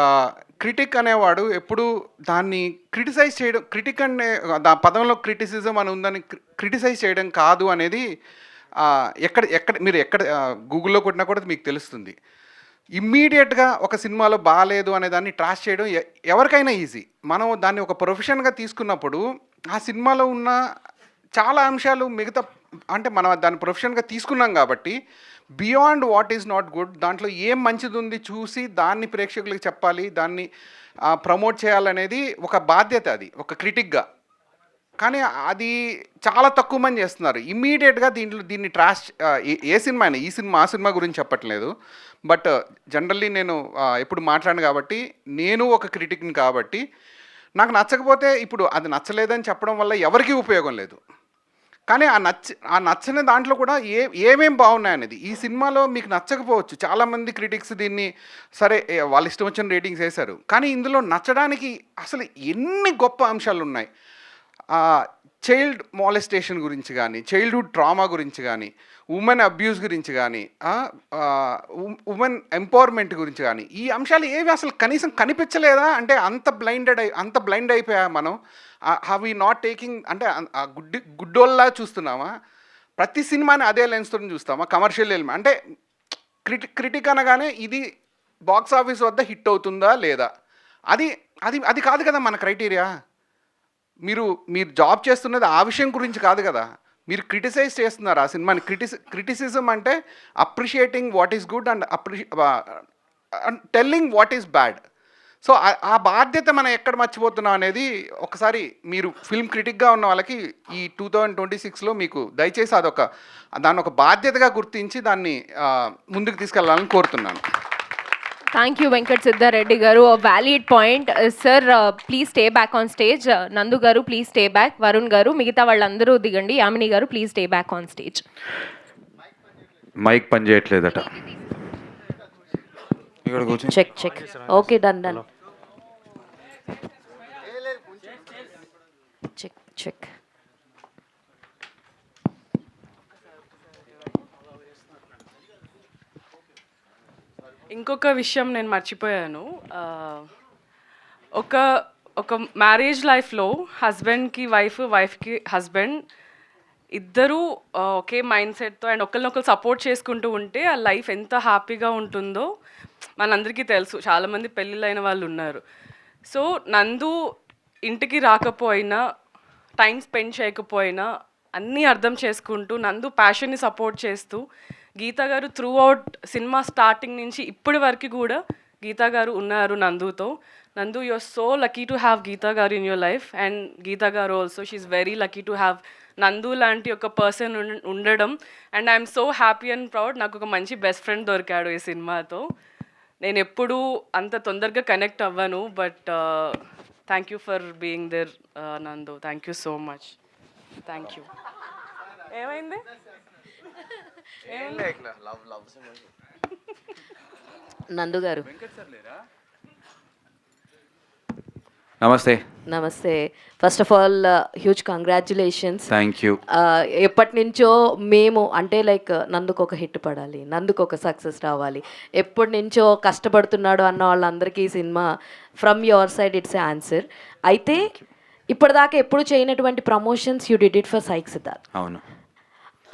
క్రిటిక్ అనేవాడు ఎప్పుడు దాన్ని క్రిటిసైజ్ చేయడం, క్రిటిక్ అనే పదంలో క్రిటిసిజం అని ఉందని క్రిటిసైజ్ చేయడం కాదు అనేది మీరు ఎక్కడ గూగుల్లో కొట్టినా కూడా మీకు తెలుస్తుంది. ఇమ్మీడియట్గా ఒక సినిమాలో బాగాలేదు అనే దాన్ని ట్రాష్ చేయడం ఎవరికైనా ఈజీ. మనం దాన్ని ఒక ప్రొఫెషన్గా తీసుకున్నప్పుడు ఆ సినిమాలో ఉన్న చాలా అంశాలు మిగతా, అంటే మనం దాన్ని ప్రొఫెషన్గా తీసుకున్నాం కాబట్టి beyond what is not good, దాంట్లో ఏం మంచిది ఉంది చూసి దాన్ని ప్రేక్షకులకు చెప్పాలి, దాన్ని ప్రమోట్ చేయాలనేది ఒక బాధ్యత, అది ఒక క్రిటిక్గా. కానీ అది చాలా తక్కువ మంది చేస్తున్నారు. ఇమ్మీడియట్గా దీన్ని ట్రాష్, ఏ సినిమా అయినా, ఈ సినిమా ఆ సినిమా గురించి చెప్పట్లేదు, బట్ జనరల్లీ నేను ఎప్పుడు మాట్లాడను కాబట్టి, నేను ఒక క్రిటిక్ని కాబట్టి నాకు నచ్చకపోతే ఇప్పుడు అది నచ్చలేదని చెప్పడం వల్ల ఎవరికీ ఉపయోగం లేదు. కానీ ఆ నచ్చని దాంట్లో కూడా ఏమేం బాగున్నాయనేది, ఈ సినిమాలో మీకు నచ్చకపోవచ్చు. చాలామంది క్రిటిక్స్ దీన్ని సరే వాళ్ళ ఇష్టం వచ్చిన రేటింగ్స్ వేశారు, కానీ ఇందులో నచ్చడానికి అసలు ఎన్ని గొప్ప అంశాలు ఉన్నాయి. చైల్డ్ మాలెస్టేషన్ గురించి కానీ, చైల్డ్హుడ్ ట్రామా గురించి కానీ, ఉమెన్ అబ్యూస్ గురించి కానీ, ఉమెన్ ఎంపవర్మెంట్ గురించి కానీ, ఈ అంశాలు ఏవి అసలు కనీసం కనిపించలేదా? అంటే అంత బ్లైండ్ అయిపోయా మనం. హ్యావ్ వీ నాట్ టేకింగ్, అంటే గుడ్డోల్లా చూస్తున్నామా? ప్రతి సినిమాని అదే లెన్స్తో చూస్తామా? కమర్షియల్ ఎలిమెంట్ అంటే క్రిటిక్ అనగానే ఇది బాక్స్ ఆఫీస్ వద్ద హిట్ అవుతుందా లేదా, అది కాదు కదా మన క్రైటీరియా. మీరు జాబ్ చేస్తున్నది ఆ విషయం గురించి కాదు కదా, మీరు క్రిటిసైజ్ చేస్తున్నారు ఆ సినిమాని. క్రిటిసిజం అంటే appreciating what is good and telling what is bad. So ఆ బాధ్యత మనం ఎక్కడ మర్చిపోతున్నాం అనేది ఒకసారి మీరు ఫిల్మ్ క్రిటిక్గా ఉన్న వాళ్ళకి ఈ 2026లో మీకు దయచేసి దాన్ని ఒక బాధ్యతగా గుర్తించి దాన్ని ముందుకు తీసుకెళ్లాలని కోరుతున్నాను. Thank you, Venkat Siddhareddy garu. A valid point. Sir, please stay back on stage. Nandu garu, please stay back. Varun garu, migita vallandaru digandi. Yamini garu, please stay back on stage. Mike పని చేయట్లేదట. ఇక్కడ కూర్చో. Check. Okay, done. Check. ఇంకొక విషయం నేను మర్చిపోయాను. ఒక ఒక మ్యారేజ్ లైఫ్లో హస్బెండ్కి వైఫ్, వైఫ్కి హస్బెండ్ ఇద్దరూ ఒకే మైండ్ సెట్తో అండ్ ఒకరినొకరు సపోర్ట్ చేసుకుంటూ ఉంటే ఆ లైఫ్ ఎంత హ్యాపీగా ఉంటుందో మనందరికీ తెలుసు. చాలామంది పెళ్ళిళ్ళైన వాళ్ళు ఉన్నారు. సో నందు ఇంటికి రాకపోయినా, టైం స్పెండ్ చేయకపోయినా అన్నీ అర్థం చేసుకుంటూ నందు ప్యాషన్ని సపోర్ట్ చేస్తూ గీతా గారు త్రూ అవుట్ సినిమా స్టార్టింగ్ నుంచి ఇప్పటి వరకు కూడా గీతా గారు ఉన్నారు నందుతో. Nandu, you are so lucky to have Geetha garu in your life and Geetha garu also she is very lucky to have Nandu లాంటి ఒక పర్సన్ ఉండడం. And I'm so happy and proud, నాకు ఒక మంచి బెస్ట్ ఫ్రెండ్ దొరికాడు ఈ సినిమాతో. నేను ఎప్పుడూ అంత తొందరగా కనెక్ట్ అవ్వను, but thank you for being there Nandu. Thank you so much. Thank you. ఏమైంది? నందు గారు నమస్తే. నమస్తే. First of all huge congratulations. Thank you. ఎప్పటి నుంచో మేము అంటే లైక్ నందుకు ఒక హిట్ పడాలి, నందుకు ఒక సక్సెస్ రావాలి, ఎప్పటి నుంచో కష్టపడుతున్నాడు అన్న వాళ్ళందరికీ ఈ cinema from your side it's a answer. అయితే ఇప్పటిదాకా ఎప్పుడు చేయనటువంటి promotions you did it for psych Siddharth. అవును.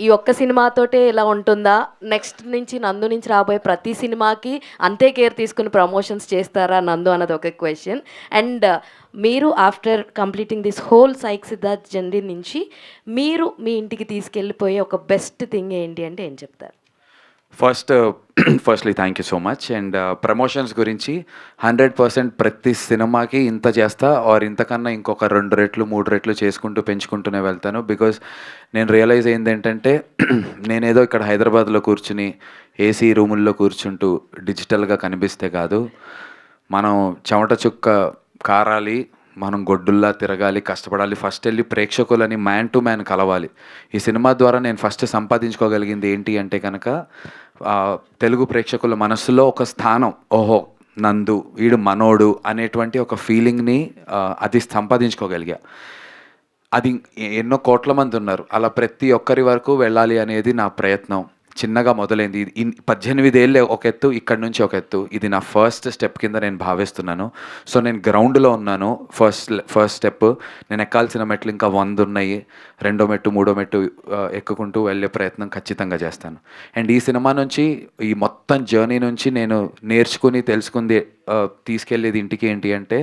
ఈ ఒక్క సినిమాతోటే ఇలా ఉంటుందా? నెక్స్ట్ నుంచి నందు నుంచి రాబోయే ప్రతి సినిమాకి అంతే కేర్ తీసుకుని ప్రమోషన్స్ చేస్తారా నందు అన్నది ఒక క్వశ్చన్. అండ్ మీరు after completing this whole psych Siddharth journey నుంచి మీరు మీ ఇంటికి తీసుకెళ్ళిపోయే ఒక బెస్ట్ థింగ్ ఏంటి అంటే ఏం చెప్తారు? Firstly thank you so much. And promotions గురించి 100% ప్రతి సినిమాకి ఇంత చేస్తా ఆర్ ఇంతకన్నా ఇంకొక 2 రెట్లు 3 రెట్లు చేసుకుంటూ పెంచుకుంటూనే వెళ్తాను. బికాజ్ నేను రియలైజ్ అయింది ఏంటంటే నేనేదో ఇక్కడ హైదరాబాద్లో కూర్చుని ఏసీ రూముల్లో కూర్చుంటూ డిజిటల్గా కనిపిస్తే కాదు, మనం చెమట చుక్క కారాలి, మనం గొడ్డుల్లా తిరగాలి, కష్టపడాలి, ఫస్ట్ వెళ్ళి ప్రేక్షకులని మ్యాన్ టు మ్యాన్ కలవాలి. ఈ సినిమా ద్వారా నేను ఫస్ట్ సంపాదించుకోగలిగింది ఏంటి అంటే కనుక తెలుగు ప్రేక్షకుల మనస్సులో ఒక స్థానం, ఓహో నందు వీడు మనోడు అనేటువంటి ఒక ఫీలింగ్ని అది సంపాదించుకోగలిగా. అది ఎన్నో కోట్ల మంది ఉన్నారు, అలా ప్రతి ఒక్కరి వరకు వెళ్ళాలి అనేది నా ప్రయత్నం. చిన్నగా మొదలైంది. 18 ఏళ్ళు ఒక ఎత్తు, ఇక్కడ నుంచి ఒక ఎత్తు. ఇది నా ఫస్ట్ స్టెప్ కింద నేను భావిస్తున్నాను. సో నేను గ్రౌండ్లో ఉన్నాను. First step. నేను ఎక్కాల్సిన మెట్లు ఇంకా 100 ఉన్నాయి. 2వ మెట్టు 3వ మెట్టు ఎక్కుకుంటూ వెళ్ళే ప్రయత్నం ఖచ్చితంగా చేస్తాను. అండ్ ఈ సినిమా నుంచి, ఈ మొత్తం జర్నీ నుంచి నేను నేర్చుకుని తెలుసుకుంది తీసుకెళ్ళేది ఇంటికి ఏంటి అంటే,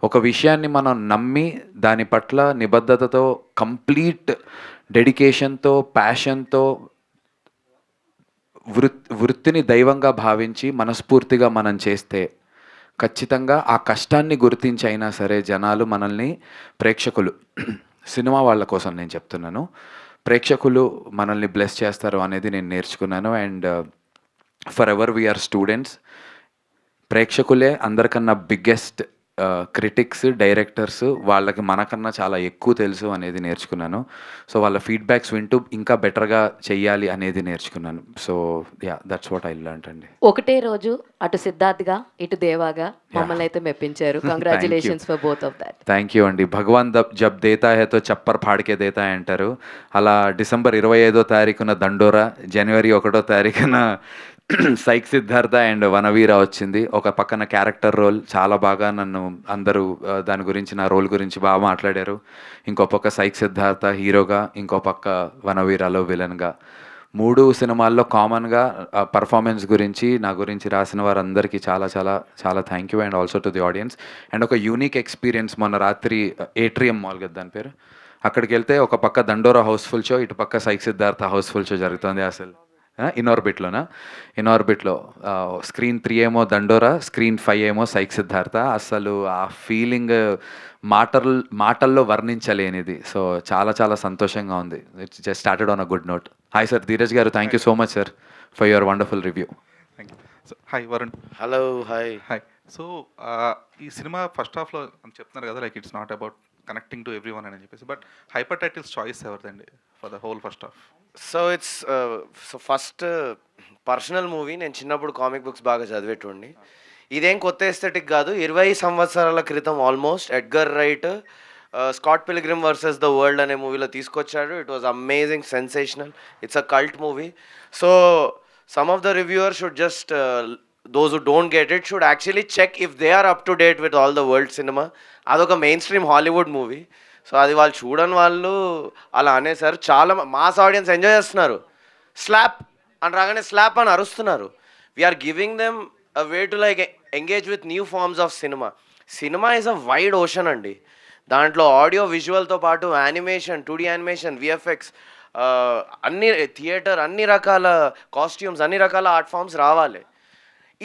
ఒక విషయాన్ని మనం నమ్మి దాని పట్ల నిబద్ధతతో, కంప్లీట్ డెడికేషన్తో, ప్యాషన్తో, వృత్తిని దైవంగా భావించి మనస్ఫూర్తిగా మనం చేస్తే ఖచ్చితంగా ఆ కష్టాన్ని గుర్తించి అయినా సరే జనాలు మనల్ని, ప్రేక్షకులు, సినిమా వాళ్ళ కోసం నేను చెప్తున్నాను, ప్రేక్షకులు మనల్ని బ్లెస్ చేస్తారు అనేది నేను నేర్చుకున్నాను. And forever we are students. ప్రేక్షకులే అందరికన్నా బిగ్గెస్ట్ క్రిటిక్స్, డైరెక్టర్స్. వాళ్ళకి మనకన్నా చాలా ఎక్కువ తెలుసు అనేది నేర్చుకున్నాను. సో వాళ్ళ ఫీడ్బ్యాక్స్ వింటూ ఇంకా బెటర్గా చెయ్యాలి అనేది నేర్చుకున్నాను. So yeah, that's what I learned అండి. ఒకటే రోజు అటు సిద్ధార్థ్గా ఇటు దేవాగా మమ్మల్ని అయితే మెప్పించారు. Congratulations for both of that. Thank you అండి. భగవాన్ జబ్ దేతా హే తో చప్పర్ ఫాడ్కే దేతా అంటారు. అలా డిసెంబర్ 25వ తారీఖున దండోరా, జనవరి 1వ తారీఖున సైక్ సిద్ధార్థ అండ్ వనవీర వచ్చింది. ఒక పక్కన క్యారెక్టర్ రోల్ చాలా బాగా నన్ను అందరూ దాని గురించి, నా రోల్ గురించి బాగా మాట్లాడారు. ఇంకో పక్క సైక్ సిద్ధార్థ హీరోగా, ఇంకో పక్క వనవీరలో విలన్గా. 3 సినిమాల్లో కామన్గా పర్ఫార్మెన్స్ గురించి, నా గురించి రాసిన వారందరికీ చాలా చాలా చాలా thank you. And also to the audience. And ఒక యూనిక్ ఎక్స్పీరియన్స్, మొన్న రాత్రి ఏట్రియం మాల్ కదా దాని పేరు, అక్కడికి వెళ్తే ఒక పక్క దండోరా హౌస్ఫుల్ షో, ఇటు పక్క సైక్ సిద్ధార్థ హౌస్ఫుల్ షో జరుగుతుంది. అసలు ఇన్ఆర్బిట్లో స్క్రీన్ 3 ఏమో దండోరా, స్క్రీన్ 5 ఏమో సైక్ సిద్ధార్థ. అసలు ఆ ఫీలింగ్ మాటల్లో వర్ణించలేనిది. సో చాలా చాలా సంతోషంగా ఉంది. It's just started on a good note. Hi sir, Dheeraj garu, thank you so much sir for your wonderful review. Thank you. So hi Varun. Hello, hi. Hi. So ఈ సినిమా ఫస్ట్ హాఫ్లో చెప్తున్నారు కదా, like it's not about connecting to everyone అని చెప్పేసి, but hyper titles choice ఎవరిదండి for the whole first half? So it's first personal movie. నేను చిన్నప్పుడు comic books బాగా చదివేటండి. ఇదేం కొత్త ఎస్థెటిక్ కాదు. 20 సంవత్సరాల క్రితం almost Edgar right Scott pilgrim versus the world అనే మూవీలో తీసుకొచ్చాడు. It was amazing, sensational. It's a cult movie. So some of the reviewers should just those who don't get it should actually check if they are up to date with all the world cinema. అదొక mainstream Hollywood movie. So అది వాళ్ళు చూడని వాళ్ళు అలా అనేసారు. చాలా mass audience enjoy చేస్తున్నారు. Slap అని రాగానే స్లాప్ అని అరుస్తున్నారు. We're giving them a way to like engage with new forms of cinema. Cinema is a wide ocean అండి. దాంట్లో ఆడియో విజువల్తో పాటు యానిమేషన్, 2D యానిమేషన్, విఎఫ్ఎక్స్, అన్ని థియేటర్, అన్ని రకాల కాస్ట్యూమ్స్, అన్ని రకాల ఆర్ట్ ఫామ్స్ రావాలి.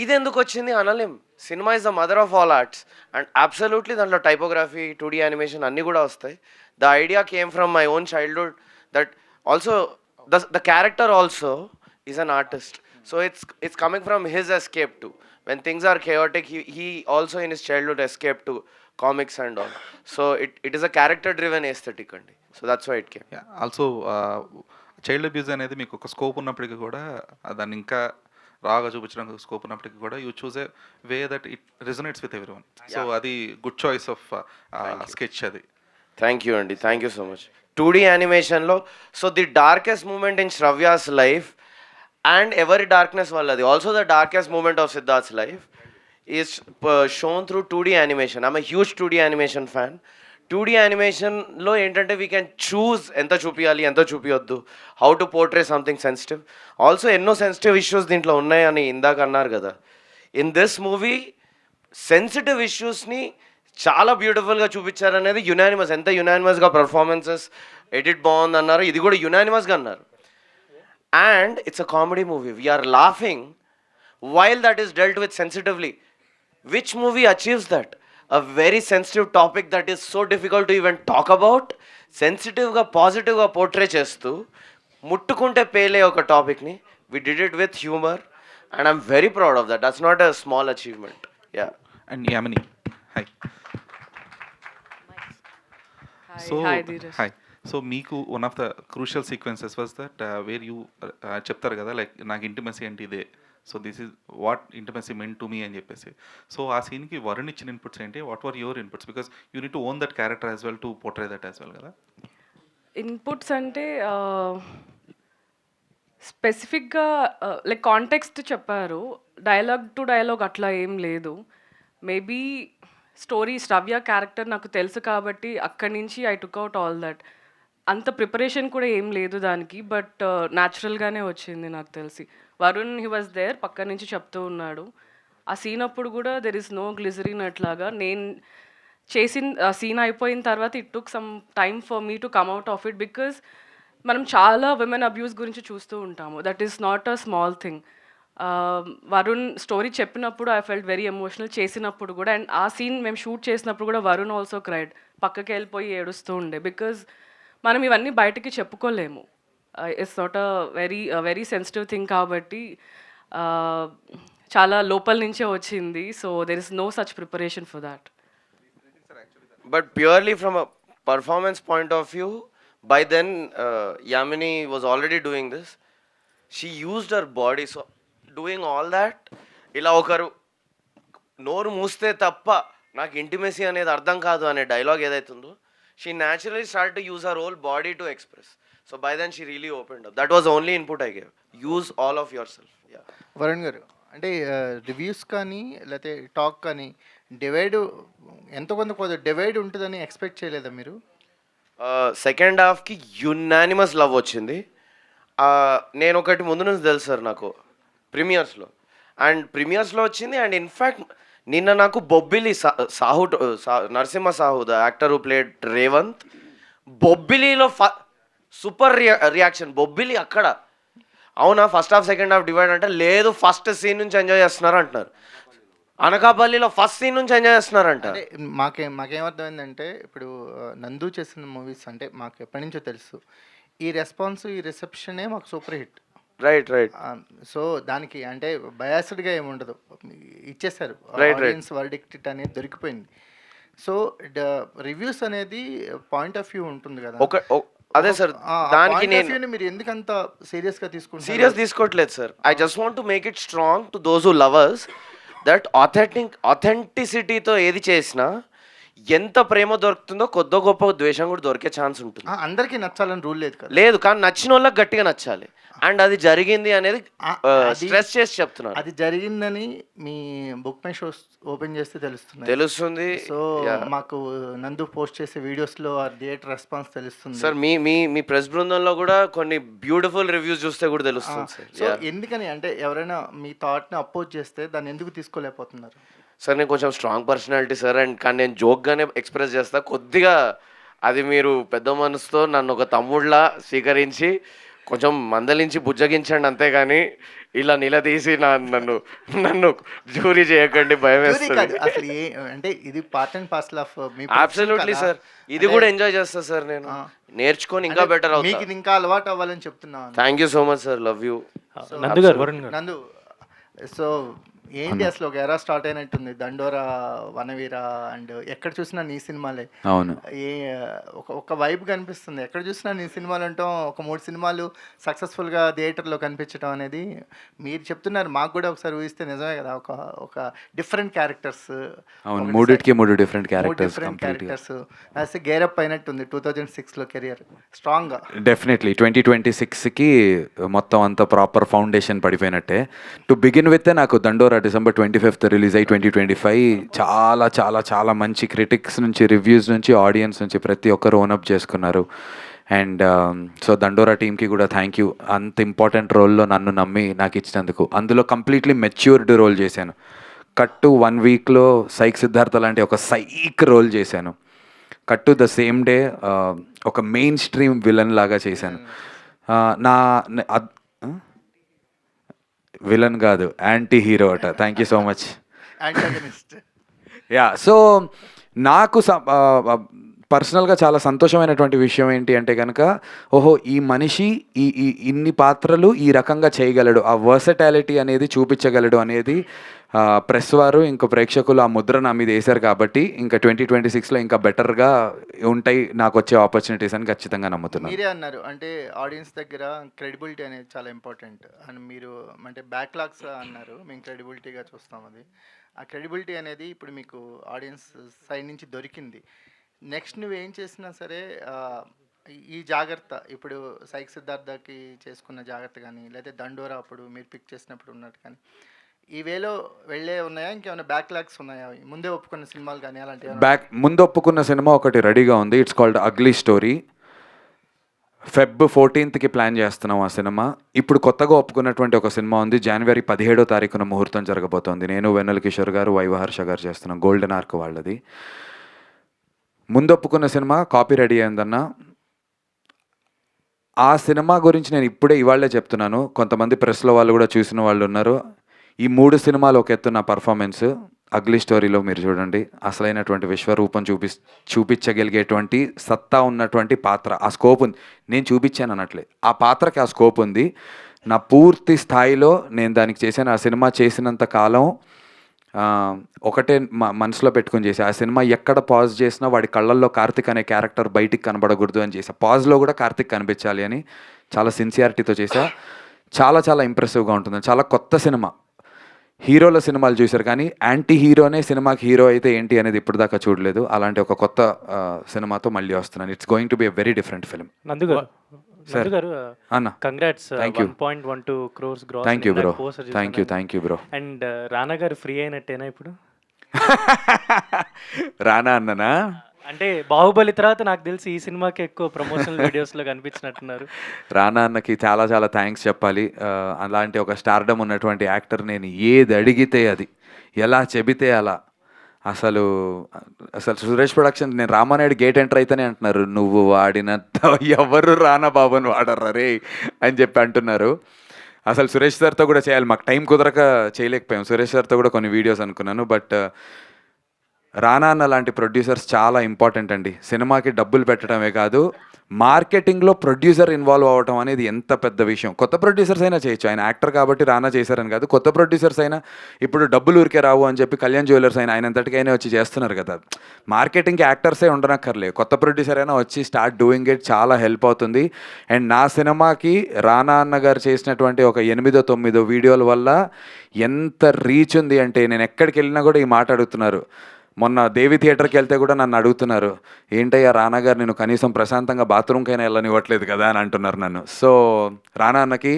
ఇది ఎందుకు వచ్చింది అనలేం. Cinema is the mother of all arts and absolutely దాంట్లో టైపోగ్రఫీ, 2D యానిమేషన్ అన్నీ కూడా వస్తాయి. The idea came from my own childhood that also the character also is an artist. So it's coming from his escape to when things are chaotic, he also in his childhood escaped to comics and all. So it is a character driven aesthetic andi. So that's why it came. Also child abuse అనేది మీకు ఒక scope ఉన్నప్పటికీ కూడా దాన్ని ఇంకా రాగా చూపించడానికి scope ఉన్నప్పటికీ కూడా you choose a way that it resonates with everyone. So అది గుడ్ చాయిస్ ఆఫ్ స్కెచ్ అది. Thank you అండి, thank you so much. 2D యానిమేషన్లో so the darkest moment in Shravya's life and every darkness valladi, also the darkest moment of Siddharth's life is shown through 2D animation. I'm a huge 2D animation fan. 2D animation lo entante we can choose enta chupiyali enta chupiyoddu, how to portray something sensitive. Also enno sensitive issues dintlo unnai ani indaka annaru kada. In this movie sensitive issues ni చాలా బ్యూటిఫుల్గా చూపించారు అనేది unanimous. ఎంత యునానిమస్గా performances, edit బాగుంది అన్నారు, ఇది కూడా యునానిమస్గా అన్నారు. And it's a comedy movie. We are laughing while that is dealt with sensitively. Which movie achieves that? A very sensitive topic that is so difficult to even talk about, sensitive ga positive ga portray chestu muttukunte pele oka topic ni we did it with humor and I'm very proud of that. That's not a small achievement. Yeah. And Yamini, hi. Hi Dheeraj. Hi. So మీకు one of the crucial sequences was that where you చెప్తారు కదా like నాకు intimacy అంటే ఇదే, so this is what intimacy meant to me అని చెప్పేసి. So ఆ సీన్కి వరుణ్ ఇచ్చిన ఇన్పుట్స్ ఏంటి, what were your inputs, because you need to own that character as well to portray that as well కదా. ఇన్పుట్స్ అంటే స్పెసిఫిక్గా లైక్ కాంటెక్స్ట్ చెప్పారు, డైలాగ్ టు డైలాగ్ అట్లా ఏం లేదు. మేబీ స్టోరీ శ్రవ్య క్యారెక్టర్ నాకు తెలుసు కాబట్టి అక్కడి నుంచి I took out all that. అంత ప్రిపరేషన్ కూడా ఏం లేదు దానికి, బట్ న్యాచురల్గానే వచ్చింది నాకు తెలిసి. వరుణ్ హీ వాజ్ దేర్, పక్క నుంచి చెప్తూ ఉన్నాడు. ఆ సీన్ అప్పుడు కూడా దెర్ ఇస్ నో గ్లిజరిన్ అట్లాగా. నేను చేసిన సీన్ అయిపోయిన తర్వాత it took some time for me to come out of it, because మనం చాలా విమెన్ అబ్యూస్ గురించి చూస్తూ ఉంటాము. That is not a small thing. Varun story చెప్పినప్పుడు ఐ ఫెల్ట్ వెరీ ఎమోషనల్, చేసినప్పుడు కూడా. అండ్ ఆ సీన్ మేము షూట్ చేసినప్పుడు కూడా వరుణ్ ఆల్సో క్రైడ్, పక్కకి వెళ్ళిపోయి ఏడుస్తూ ఉండే. బికాజ్ మనం ఇవన్నీ బయటకి చెప్పుకోలేము. It's not a very sensitive thing కాబట్టి చాలా లోపల నుంచే వచ్చింది. So there is no such preparation for that. But purely from a performance point of view, by then Yamini was already doing this. She used her body, so doing all that, ఇలా ఒకరు నోరు మూస్తే తప్ప నాకు intimacy అనేది అర్థం కాదు అనే డైలాగ్ ఏదైతుందో, she naturally started to use her whole body to express. So by then she really opened up. That was the only input I gave. Use all of yourself. Yeah. Varun గారు అంటే reviews కానీ లేకపోతే talk కానీ divide ఎంతో కొంత divide ఉంటుందని expect చేయలేదా మీరు? సెకండ్ హాఫ్కి యునానిమస్ లవ్ వచ్చింది. నేను ఒకటి ముందు నుంచి తెలుసు సార్ నాకు ప్రీమియర్స్లో, అండ్ ప్రీమియర్స్లో వచ్చింది. అండ్ ఇన్ఫ్యాక్ట్ నిన్న నాకు Bobbili Sahu Narasimha Sahu the actor who played Revanth, బొబ్బిలిలో సూపర్ రియాక్షన్. బొబ్బిలి అక్కడ అవునా first half second half divide అంటే లేదు, ఫస్ట్ సీన్ నుంచి ఎంజాయ్ చేస్తున్నారు అంటున్నారు. అనకాపల్లిలో ఫస్ట్ సీన్ నుంచి ఎంజాయ్ చేస్తున్నారంట. అంటే మాకేమర్థమైందంటే ఇప్పుడు నందు చేసిన మూవీస్ అంటే మాకు ఎప్పటి నుంచో తెలుసు, ఈ రెస్పాన్స్ ఈ రిసెప్షనే మాకు super hit. Right right. So దానికి అంటే బయాస్డ్గా ఏమి ఉండదు, ఇచ్చేసారు ఆడియన్స్ వర్డిక్ట్ అనేది దొరికిపోయింది. సో రివ్యూస్ అనేది పాయింట్ ఆఫ్ వ్యూ ఉంటుంది కదా. అదే సార్, దానికి నేను మీరు ఎందుకంత సీరియస్గా తీసుకుంటారు? సీరియస్ తీసుకోవట్లేదు sir. I just want to make it strong to those who lovers that ఆథెంటిసిటీతో ఏది చేసినా ఎంత ప్రేమ దొరుకుతుందో కొద్ది గొప్ప ద్వేషం కూడా దొరికే ఛాన్స్ ఉంటుంది. అందరికీ నచ్చాలని రూల్ లేదు కదా. లేదు, కానీ నచ్చిన వాళ్ళకి గట్టిగా నచ్చాలి. అండ్ అది జరిగింది అనేది స్ట్రెస్ చేసి చెప్తున్నాను. అది జరిగిందని మీ బుక్ మై షోస్ ఓపెన్ చేస్తే తెలుస్తుంది. సో మాకు నందు పోస్ట్ చేసే వీడియోస్లో ఆ థియేటర్ రెస్పాన్స్ తెలుస్తుంది సార్. మీ మీ మీ ప్రెస్ బృందంలో కూడా కొన్ని బ్యూటిఫుల్ రివ్యూస్ చూస్తే కూడా తెలుస్తుంది సార్. సో ఎందుకని అంటే ఎవరైనా మీ థాట్ని అపోజ్ చేస్తే దాన్ని ఎందుకు తీసుకోలేకపోతున్నారు? సార్ నేను కొంచెం స్ట్రాంగ్ పర్సనాలిటీ సార్, అండ్ కానీ నేను జోక్గానే ఎక్స్ప్రెస్ చేస్తా. కొద్దిగా అది మీరు పెద్ద మనసుతో నన్ను ఒక తమ్ముడిలా స్వీకరించి కొంచెం మందలించి బుజ్జగించండి, అంతేగాని ఇలా నిలదీసి నన్ను జూరీ చేయకండి, భయం వేస్తుంది. అసలు అంటే ఇది part and parcel of me. Absolutely sir, ఇది కూడా ఎంజాయ్ చేస్తా సార్. నేను నేర్చుకొని ఇంకా బెటర్ అవుతా. మీకు ఇది ఇంకా అలవాటు అవ్వాలని చెప్తున్నాను. Thank you so much sir, love you. నందు, సో ఏంటి అసలు ఒక ఎరా స్టార్ట్ అయినట్టుంది, దండోరా, వనవీర, అండ్ ఎక్కడ చూసినా నీ సినిమాలే. అవును, ఒక వైబ్ కనిపిస్తుంది. ఎక్కడ చూసినా నీ సినిమాలు అంటాం. ఒక 3 సినిమాలు సక్సెస్ఫుల్గా థియేటర్లో కనిపించడం అనేది మీరు చెప్తున్నారు, మాకు కూడా ఒకసారి ఊహిస్తే నిజమే కదా. ఒక డిఫరెంట్ క్యారెక్టర్స్. అవును, 3 డిఫరెంట్ క్యారెక్టర్స్ గేరప్ అయినట్టుంది 2006లో కెరియర్ స్ట్రాంగ్గా. డెఫినెట్లీ 2026కి మొత్తం అంతా ప్రాపర్ ఫౌండేషన్ పడిపోయినట్టే. టు బిగిన్ విత్ నాకు దండోరా December 25th రిలీజ్ అయ్యి 2025 చాలా చాలా చాలా మంచి క్రిటిక్స్ నుంచి, రివ్యూస్ నుంచి, ఆడియన్స్ నుంచి ప్రతి ఒక్కరు ఓనప్ చేసుకున్నారు. అండ్ సో దండోరా టీమ్కి కూడా థ్యాంక్ యూ. అంత ఇంపార్టెంట్ రోల్లో నన్ను నమ్మి నాకు ఇచ్చినందుకు. అందులో కంప్లీట్లీ మెచ్యూర్డ్ రోల్ చేశాను. కట్టు 1 వీక్లో సైక్ సిద్ధార్థ లాంటి ఒక సైక్ రోల్ చేశాను. కట్టు ద సేమ్ డే ఒక మెయిన్ స్ట్రీమ్ విలన్ లాగా చేశాను. విలన్ కాదు, యాంటీ హీరో అట. Thank you so much. Yeah, so నాకు పర్సనల్గా చాలా సంతోషమైనటువంటి విషయం ఏంటి అంటే కనుక, ఓహో ఈ మనిషి ఈ ఇన్ని పాత్రలు ఈ రకంగా చేయగలడు, ఆ వర్సటాలిటీ అనేది చూపించగలడు అనేది ప్రెస్ వారు ఇంకా ప్రేక్షకులు ఆ ముద్ర నా మీద వేశారు. కాబట్టి ఇంకా 2026లో ఇంకా బెటర్గా ఉంటాయి నాకు వచ్చే ఆపర్చునిటీస్ అని ఖచ్చితంగా నమ్ముతున్నాను. మీరే అన్నారు అంటే ఆడియన్స్ దగ్గర క్రెడిబిలిటీ అనేది చాలా ఇంపార్టెంట్ అని. మీరు అంటే బ్యాక్లాగ్స్ అన్నారు, మేము క్రెడిబిలిటీగా చూస్తాం. అది ఆ క్రెడిబిలిటీ అనేది ఇప్పుడు మీకు ఆడియన్స్ సైడ్ నుంచి దొరికింది. నెక్స్ట్ నువ్వేం చేసినా సరే ఈ జాగ్రత్త, ఇప్పుడు సైక్ సిద్ధార్థకి చేసుకున్న జాగ్రత్త కానీ, లేదా దండోరా అప్పుడు మీరు పిక్ చేసినప్పుడు ఉన్నట్టు కానీ, ఈ వేలో వెళ్ళే ఉన్నాయా? ఇంకేమైనా బ్యాక్లాగ్స్ ఉన్నాయా? ముందే ఒప్పుకున్న సినిమాలు కానీ అలాంటివి? ముందు ఒప్పుకున్న సినిమా ఒకటి రెడీగా ఉంది. It's called ugly story. Feb 14th plan చేస్తున్నాం ఆ సినిమా. ఇప్పుడు కొత్తగా ఒప్పుకున్నటువంటి ఒక సినిమా ఉంది, January 17th ముహూర్తం జరగబోతోంది. నేను, వెన్నెల కిషోర్ గారు, వైవహర్ష గారు చేస్తున్నాం. గోల్డెన్ ఆర్క్ వాళ్ళది. ముందు ఒప్పుకున్న సినిమా కాపీ రెడీ అయిందన్న. ఆ సినిమా గురించి నేను ఇవాళే చెప్తున్నాను. కొంతమంది ప్రెస్లో వాళ్ళు కూడా చూసిన వాళ్ళు ఉన్నారు. ఈ 3 సినిమాలు ఒక ఎత్తు నా పర్ఫార్మెన్స్. అగ్లీ స్టోరీలో మీరు చూడండి, అసలైనటువంటి విశ్వరూపం చూపించగలిగేటువంటి సత్తా ఉన్నటువంటి పాత్ర. ఆ స్కోప్ ఉంది. నేను చూపించాను అనట్లే, ఆ పాత్రకి ఆ స్కోప్ ఉంది. నా పూర్తి స్థాయిలో నేను దానికి చేశాను. ఆ సినిమా చేసినంత కాలం ఒకటే మనసులో పెట్టుకుని చేసి, ఆ సినిమా ఎక్కడ పాజ్ చేసినా వాడి కళ్ళల్లో కార్తిక్ అనే క్యారెక్టర్ బయటికి కనబడకూడదు అని చేసా. పాజ్లో కూడా కార్తిక్ కనిపించాలి అని చాలా సిన్సియారిటీతో చేసా. చాలా చాలా ఇంప్రెసివ్గా ఉంటుంది. చాలా కొత్త సినిమా. హీరోల సినిమాలు చూశారు కానీ యాంటీ హీరోనే సినిమాకి హీరో అయితే ఏంటి అనేది ఇప్పుడు దాకా చూడలేదు. అలాంటి ఒక కొత్త సినిమాతో మళ్ళీ వస్తున్నాను. It's going to be a very different film. Nandu గారు అన్న, congrats. Thank you. 1.12 crores gross. Thank you bro. Thank you bro. And Rana గారు ఫ్రీ అయినట్టేనా ఇప్పుడు? రానా అన్ననా అంటే బాహుబలి తర్వాత నాకు తెలిసి ఈ సినిమాకి ఎక్కువ ప్రమోషనల్ వీడియోస్లో కనిపించినట్టున్నారు. రానా అన్నకి చాలా చాలా థ్యాంక్స్ చెప్పాలి. అలాంటి ఒక స్టార్డమ్ ఉన్నటువంటి యాక్టర్ నేను ఏది అడిగితే అది, ఎలా చెబితే అలా. అసలు సురేష్ ప్రొడక్షన్, నేను రామానాయుడు గేట్ ఎంటర్ అయితేనే అంటున్నారు, నువ్వు వాడినంత ఎవరు రానా బాబుని వాడర్రా రే అని చెప్పి అంటున్నారు. అసలు సురేష్ సార్తో కూడా చేయాలి, మాకు టైం కుదరక చేయలేకపోయాం. సురేష్ సార్తో కూడా కొన్ని వీడియోస్ అనుకున్నాను. బట్ రానా అన్న లాంటి ప్రొడ్యూసర్స్ చాలా ఇంపార్టెంట్ అండి. సినిమాకి డబ్బులు పెట్టడమే కాదు, మార్కెటింగ్లో ప్రొడ్యూసర్ ఇన్వాల్వ్ అవ్వటం అనేది ఎంత పెద్ద విషయం. కొత్త ప్రొడ్యూసర్స్ అయినా చేయొచ్చు, ఆయన యాక్టర్ కాబట్టి రానా చేశారని కాదు. కొత్త ప్రొడ్యూసర్స్ అయినా ఇప్పుడు డబ్బులు ఊరికే రావు అని చెప్పి కళ్యాణ్ జ్యువెలర్స్ అయినా ఆయన అంతటికైనా వచ్చి చేస్తున్నారు కదా. మార్కెటింగ్కి యాక్టర్సే ఉండనక్కర్లే, కొత్త ప్రొడ్యూసర్ అయినా వచ్చి స్టార్ట్ డూయింగ్ ఇట్, చాలా హెల్ప్ అవుతుంది. అండ్ నా సినిమాకి రానా అన్న గారు చేసినటువంటి ఒక 8-9 వీడియోల వల్ల ఎంత రీచ్ ఉంది అంటే, నేను ఎక్కడికి వెళ్ళినా కూడా ఈ మాట అడుగుతున్నారు, మొన్న దేవి థియేటర్కి వెళ్తే కూడా నన్ను అడుగుతున్నారు, ఏంటయ్యా రానా గారు నేను కనీసం ప్రశాంతంగా బాత్రూమ్కైనా వెళ్ళనివ్వట్లేదు కదా అని అంటున్నారు నన్ను. సో రానా అన్నకి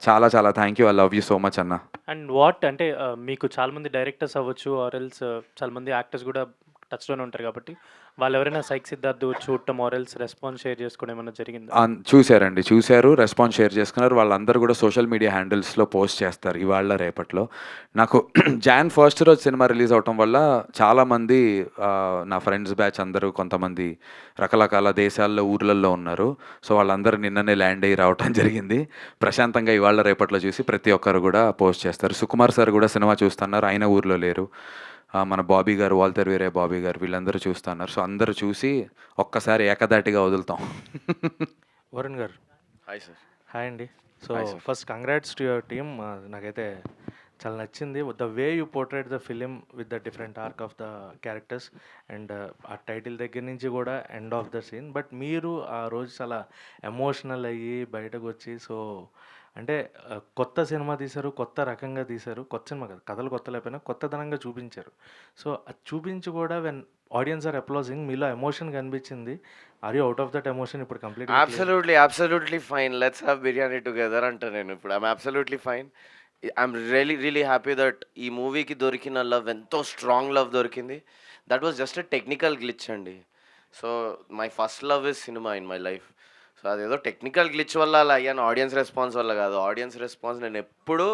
చాలా చాలా thank you, I love you so much అన్న. అండ్ వాట్ అంటే మీకు చాలామంది డైరెక్టర్స్ అవ్వచ్చు ఆర్ఎల్స్ చాలామంది యాక్టర్స్ కూడా టచ్లోనే ఉంటారు కాబట్టి వాళ్ళు ఎవరైనా సైక్ సిద్ధార్థ్ చూడటం ఆర్ఎల్స్ రెస్పాన్స్ షేర్ చేసుకోవడం ఏమైనా జరిగిందా? చూశారు, రెస్పాన్స్ షేర్ చేసుకున్నారు. వాళ్ళందరూ కూడా సోషల్ మీడియా హ్యాండిల్స్లో పోస్ట్ చేస్తారు ఇవాళ రేపట్లో. నాకు జాన్ ఫస్ట్ రోజు సినిమా రిలీజ్ అవటం వల్ల చాలామంది నా ఫ్రెండ్స్ బ్యాచ్ అందరూ కొంతమంది రకరకాల దేశాల్లో ఊర్లలో ఉన్నారు. సో వాళ్ళందరూ నిన్ననే ల్యాండ్ అయ్యి రావటం జరిగింది. ప్రశాంతంగా ఇవాళ రేపట్లో చూసి ప్రతి ఒక్కరు కూడా పోస్ట్ చేస్తారు. సుకుమార్ సార్ కూడా సినిమా చూస్తున్నారు, ఆయన ఊర్లో లేరు. మన బాబీ గారు, వాల్టర్ వేరే బాబీ గారు, వీళ్ళందరూ చూస్తున్నారు. సో అందరూ చూసి ఒక్కసారి ఏకదాటిగా వదులుతాం. వరుణ్ గారు హాయ్ సార్. హాయ్ అండి. So Hi, sir. First congrats to your team. నాకైతే చాలా నచ్చింది the way you portrait the film with the different arc of the characters and ఆ టైటిల్ దగ్గర నుంచి కూడా end of the scene. But మీరు ఆ రోజు చాలా ఎమోషనల్ అయ్యి బయటకు వచ్చి సో అంటే కొత్త సినిమా తీశారు, కొత్త రకంగా తీశారు, కొత్త సినిమా కాదు కథలు కొత్త లేకపోయినా కొత్తదనంగా చూపించారు. సో అది చూపించి కూడా వెన్ ఆడియన్స్ ఆర్ అప్లాజింగ్ మీలో ఎమోషన్ కనిపించింది. Are you out of that emotion ఇప్పుడు complete? Absolutely fine, let's have biryani together అంట నేను ఇప్పుడు. I'm absolutely fine. I'm really happy that ఈ మూవీకి దొరికిన లవ్ ఎంతో స్ట్రాంగ్ లవ్ దొరికింది. That was just a technical glitch అండి. So my first love is cinema in my life. So అదేదో టెక్నికల్ గ్లిచ్ వల్ల అలా అయ్యాను, ఆడియన్స్ రెస్పాన్స్ వల్ల కాదు. ఆడియన్స్ రెస్పాన్స్ నేను ఎప్పుడూ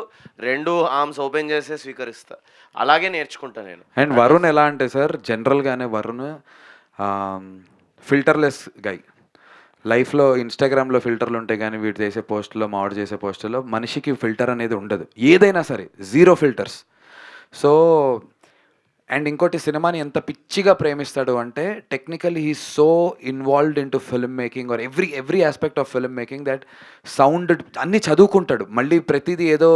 2 ఆర్మ్స్ ఓపెన్ చేసే స్వీకరిస్తా, అలాగే నేర్చుకుంటా నేను. అండ్ వరుణ్ ఎలా అంటే సార్, జనరల్గానే వరుణ్ ఫిల్టర్లెస్ గై. లైఫ్లో ఇన్స్టాగ్రామ్లో ఫిల్టర్లు ఉంటాయి కానీ వీడు చేసే పోస్టులో మావాడు చేసే పోస్టులో మనిషికి ఫిల్టర్ అనేది ఉండదు, ఏదైనా సరే 0 ఫిల్టర్స్. సో అండ్ ఇంకోటి సినిమాని ఎంత పిచ్చిగా ప్రేమిస్తాడు అంటే technically he so involved in to film making or every aspect of film making that sound అన్నీ చదువుకుంటాడు. మళ్ళీ ప్రతిదీ ఏదో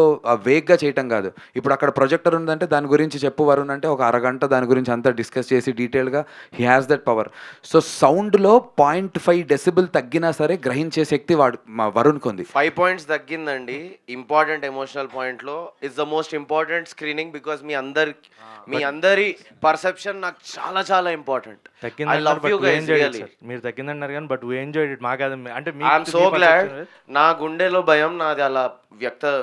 వేగ్గా చేయటం కాదు. ఇప్పుడు అక్కడ ప్రొజెక్టర్ ఉందంటే దాని గురించి చెప్పు వరుణ్ అంటే ఒక అరగంట దాని గురించి అంతా డిస్కస్ చేసి డీటెయిల్గా he has that power. So సౌండ్లో 0.5 డెసిబుల్ తగ్గినా సరే గ్రహించే శక్తి మా వరుణ్కి ఉంది. 5 points తగ్గిందండి ఇంపార్టెంట్ ఎమోషనల్ పాయింట్లో. It's the most important screening because మీ అందరి పర్సెప్షన్ నాకు చాలా చాలా important. I love you guys really. మీరు తగ్గిందన్నారు కానీ బట్ వీ ఎంజాయ్డ్ ఇట్. మాకు అంటే ఐఎమ్ సో గ్లాడ్. నా గుండెలో భయం నాది అలా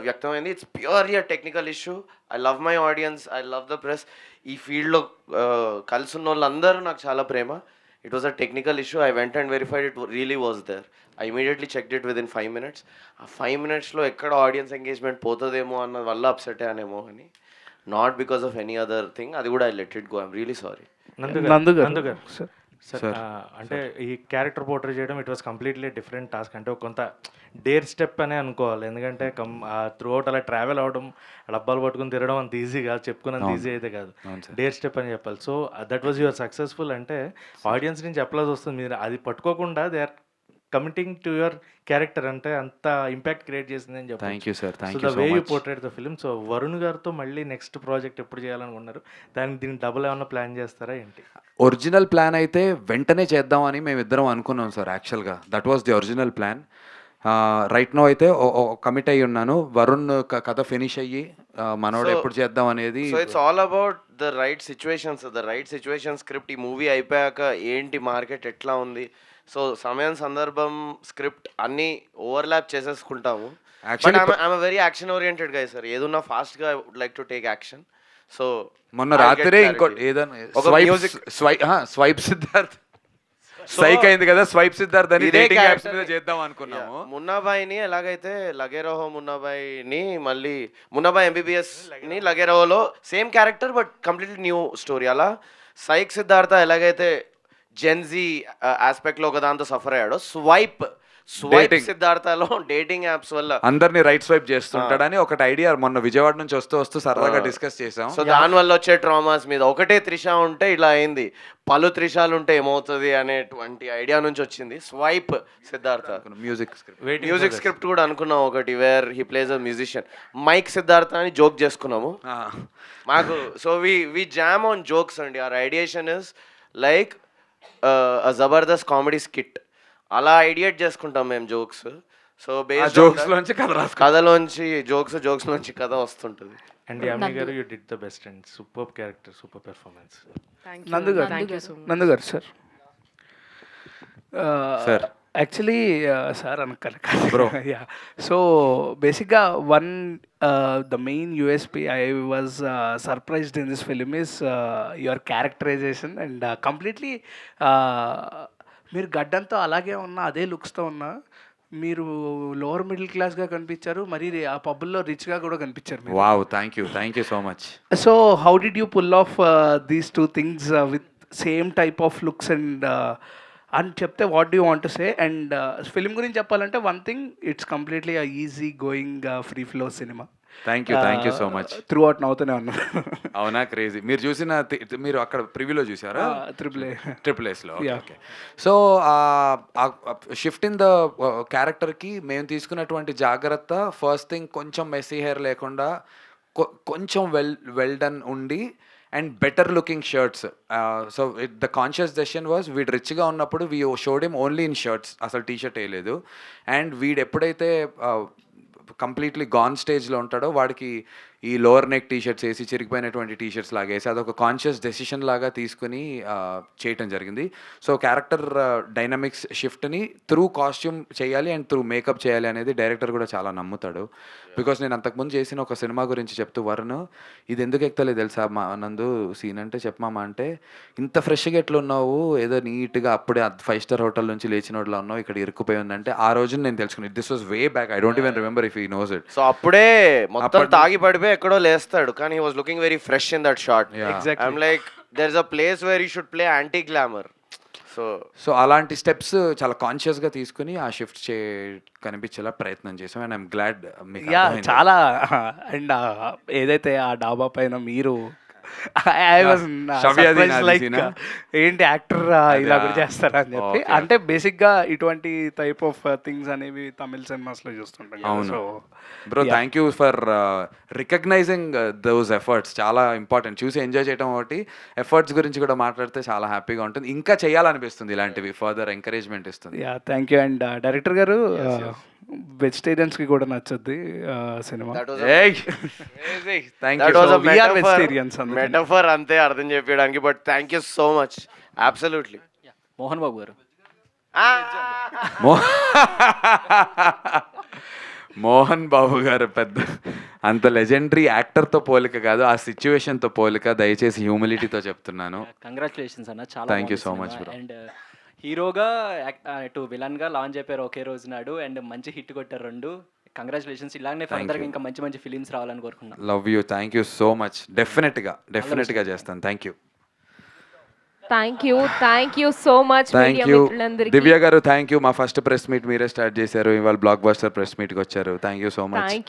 వ్యక్తమైంది. It's purely a technical issue. I love my audience, I love the press. ఈ ఫీల్డ్లో కలిసి ఉన్న వాళ్ళందరూ నాకు చాలా ప్రేమ. It was a technical issue. I went and verified it really was there. I immediately checked it within 5 minutes. ఆ 5 minutesలో ఎక్కడ ఆడియన్స్ ఎంగేజ్మెంట్ పోతుందేమో అన్న వల్ల అప్సెట్ అయ్యానేమో అని, not because of any other thing. అది కూడా I let it go. I'm really sorry. నందు garu sir అంటే ఈ క్యారెక్టర్ పోర్ట్రే చేయడం it was completely different task. అంటే ఒక కొంత డేర్ స్టెప్ అనే అనుకోవాలి. ఎందుకంటే త్రూ అవుట్ అలా ట్రావెల్ అవడం, డబ్బాలు పట్టుకుని తిరగడం అంత ఈజీ కాదు, చెప్పుకున్నంత ఈజీ అయితే కాదు. డేర్ స్టెప్ అని చెప్పాలి. So that was your successful. అంటే ఆడియన్స్ నుంచి అప్లాజ్ వస్తుంది. మీరు అది పట్టుకోకుండా they are committing to your character. అంటే అంత ఇంపాక్ట్ క్రియేట్ చేసింది అని చెప్పాలి. Thank you sir, thank so you the so way you much. Portrayed the film. So Varun గారితో మళ్ళీ నెక్స్ట్ ప్రాజెక్ట్ ఎప్పుడు చేయాలనుకున్నారు? దీనికి డబుల్ ఏమన్నా ప్లాన్ చేస్తారా ఏంటి? ఒరిజినల్ ప్లాన్ అయితే వెంటనే చేద్దామని మేమిద్దరం అనుకున్నాం సార్. యాక్చువల్గా that was the original plan. Right no అయితే కమిట్ అయ్యి ఉన్నాను. వరుణ్ కథ ఫినిష్ అయ్యి మనోడు ఎప్పుడు చేద్దాం అనేది. So it's all about the right situation script. ఈ మూవీ అయిపోయాక ఏంటి మార్కెట్ ఎట్లా ఉంది, సో సమయం సందర్భం స్క్రిప్ట్ అన్నీ ఓవర్లాప్ చేసేసుకుంటాము. But I'm very action oriented గా సార్. ఏదున్నా ఫాస్ట్ గా would like to take action. So మొన్న రాత్రే ఇంకోటి ఏదైనా స్వైప్ సిద్ధార్థ్ సైక్ అయింది కదా, స్వైప్ సిద్ధార్థ్ అని డేటింగ్ యాప్స్ మీద చేద్దాం అనుకున్నాము. మున్నాబాయిని ఎలాగైతే లగేరోహో మున్నాబాయిని మళ్ళీ మున్నాబాయ్ MBBS ని లగేరోహోలో same character but completely new story. అలా సైక్ సిద్ధార్థ ఎలాగైతే జెన్జీ ఆస్పెక్ట్లో ఒక దాంతో సఫర్ అయ్యాడో, స్వైప్ సిద్ధార్థలో డేటింగ్ యాప్స్ వల్ల అందరినీ రైట్ స్వైప్ చేస్తుంటాడని ఒకటి ఐడియా మొన్న విజయవాడ నుంచి వస్తూ సరదాగా డిస్కస్ చేసాం. సో దాని వల్ల వచ్చే ట్రామాస్ మీద ఒకటే త్రిష ఉంటే ఇలా అయింది, పలు త్రిషాలు ఉంటే ఏమవుతుంది అనేటువంటి ఐడియా నుంచి వచ్చింది స్వైప్ సిద్ధార్థ. మ్యూజిక్ స్క్రిప్ట్ కూడా అనుకున్నాం ఒకటి, where he plays a musician. Mic Siddhartha అని జోక్ చేసుకున్నాము మాకు. So we jam on jokes అండి. Our ideation is like Jabardasth comedy skit. అలా ఐడియేట్ చేసుకుంటాం మేము జోక్స్. సో బేస్డ్ జోక్స్ లోంచి కథ రాసుకో. కథలోంచి జోక్స్ లోంచి కథ వస్తుంటుంది. And Yami garu you did the best and super character, super performance. Nandu garu Nandu garu sir sir actually sir అనకాలి Bro. యా సో బేసిక్గా the main USP I was surprised in this film is your characterization and completely మీరు గడ్డంతో అలాగే ఉన్నా, అదే లుక్స్తో ఉన్నా, మీరు lower middle క్లాస్గా కనిపించారు, మరి ఆ పబ్బుల్లో రిచ్గా కూడా కనిపించారు మీరు. Wow, thank you so much. So how did you pull off these two things with same type of looks and అని చెప్తే what do want to say? And film గురించి చెప్పాలంటే one thing, it's completely easy going free flow cinema. Thank you so much. Throughout నవ్వుతూనే ఉన్నారు. అవునా, crazy. మీరు చూసిన మీరు అక్కడ ప్రివ్యూలో చూసారా? ట్రిపుల్ ఎస్లో. Yeah. Okay. So shift in the క్యారెక్టర్కి మేము తీసుకున్నటువంటి జాగ్రత్త, ఫస్ట్ థింగ్ కొంచెం మెస్సీ హెయిర్ లేకుండా కొంచెం వెల్ డన్ ఉండి and better looking shirts. So the conscious decision was, వీడు రిచ్గా ఉన్నప్పుడు we showed him only in shirts, అసలు టీషర్ట్ వేయలేదు. అండ్ వీడు ఎప్పుడైతే కంప్లీట్లీ గాన్ స్టేజ్లో ఉంటాడో వాడికి ఈ లోవర్ నెక్ టీషర్ట్స్ వేసి, చిరిగిపోయినటువంటి టీషర్ట్స్ లాగా వేసి, అదొక కాన్షియస్ డెసిషన్ లాగా తీసుకుని చేయటం జరిగింది. సో క్యారెక్టర్ డైనమిక్స్ షిఫ్ట్ని త్రూ కాస్ట్యూమ్ చేయాలి అండ్ త్రూ మేకప్ చేయాలి అనేది డైరెక్టర్ కూడా చాలా నమ్ముతాడు. బికాస్ నేను అంతకుముందు చేసిన ఒక సినిమా గురించి చెప్తూ, వరుణ్ ఇది ఎందుకు ఎక్కలేదు తెలుసా మా నందు సీన్ అంటే, చెప్పమామా అంటే, ఇంత ఫ్రెష్గా ఎట్లా ఉన్నావు, ఏదో నీట్గా అప్పుడే 5 స్టార్ హోటల్ నుంచి లేచినోడ్లా ఉన్నావు, ఇక్కడ ఇరుక్కుపోయి ఉందంటే ఆ రోజు నేను తెలుసుకున్నాను. This was way back, I don't even remember if he knows it. So అప్పుడే మొత్తం తాగి పడిపోయి ఎక్కడో లేస్తాడు, కానీ he was looking very fresh in that shot. I'm like, there is a place where you should play anti glamour. So అలాంటి steps చాలా కాన్షియస్గా తీసుకుని ఆ షిఫ్ట్ కనిపించేలా ప్రయత్నం చేసాం. అండ్ ఐఎమ్ గ్లాడ్ మీకు యా అర్థమైంది. చాలా. అండ్ ఏదైతే ఆ డాబా పైన మీరు ఐ వాజ్ లైక్, ఏంటి యాక్టర్ ఇలా కూడా చేస్తారా అని చెప్పి. అంటే బేసిక్గా ఇటువంటి టైప్ ఆఫ్ థింగ్స్ అనేవి తమిళ సినిమాస్లో చూస్తుంటాం. అవును. So bro, thank you for recognizing those efforts. చాలా ఇంపార్టెంట్. చూసి ఎంజాయ్ చేయడం ఒకటి, ఎఫర్ట్స్ గురించి కూడా మాట్లాడితే చాలా హ్యాపీగా ఉంటుంది. ఇంకా చేయాలనిపిస్తుంది, ఇలాంటివి ఫర్దర్ ఎంకరేజ్మెంట్ ఇస్తుంది. Yeah, thank you. And director garu వెజిటేరియన్స్కి కూడా నచ్చుద్ది సినిమా. మెటఫర్ అంతే అర్థం చెప్పడానికి, but thank you so much. Absolutely. Mohan Babu garu, Mohan Babu గారు పెద్ద అంత లెజెండరీ యాక్టర్తో పోలిక కాదు, ఆ సిచ్యువేషన్తో పోలిక. దయచేసి హ్యూమిలిటీతో చెప్తున్నాను. కంగ్రాచులేషన్స్ అన్న, చాలా thank you so much bro. And హీరోగా ఇటు విలన్గా లాంచ్ అయిపోయారు ఒకే రోజు నాడు, అండ్ మంచి హిట్ కొట్టారు రెండు. కంగ్రాచులేషన్స్. ఇలానే ఫర్దర్గా ఇంకా మంచి మంచి ఫిలిమ్స్ రావాలని కోరుకున్నాను. Love you, thank you so much. డెఫినెట్గా చేస్తాను. Thank you so much. Thank you Divya garu, thank you. మా ఫస్ట్ ప్రెస్ మీట్ మీరే స్టార్ట్ చేశారు, ఇవాళ బ్లాక్ బస్టర్ ప్రెస్ మీట్కి వచ్చారు. Thank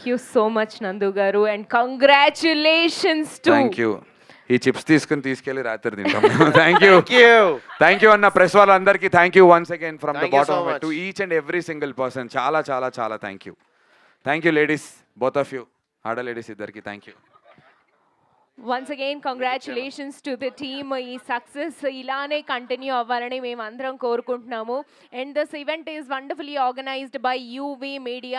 you so much Nandu గారు, and congratulations to. Thank you. ఈ చిప్స్ తీసుకెళ్ళి రాత్రి తింటాం. థ్యాంక్ యూ అన్న ప్రెస్ వాళ్ళందరికీ. Thank you once again from the bottom to each and every single person. చాలా చాలా చాలా thank you ladies, both of you, ఆడ లేడీస్ ఇద్దరికి thank you. Once again congratulations to the team. ఈ success ఇలానే continue అవ్వాలని మేము అందరం కోరుకుంటున్నాము. And this event is wonderfully organised by UV media.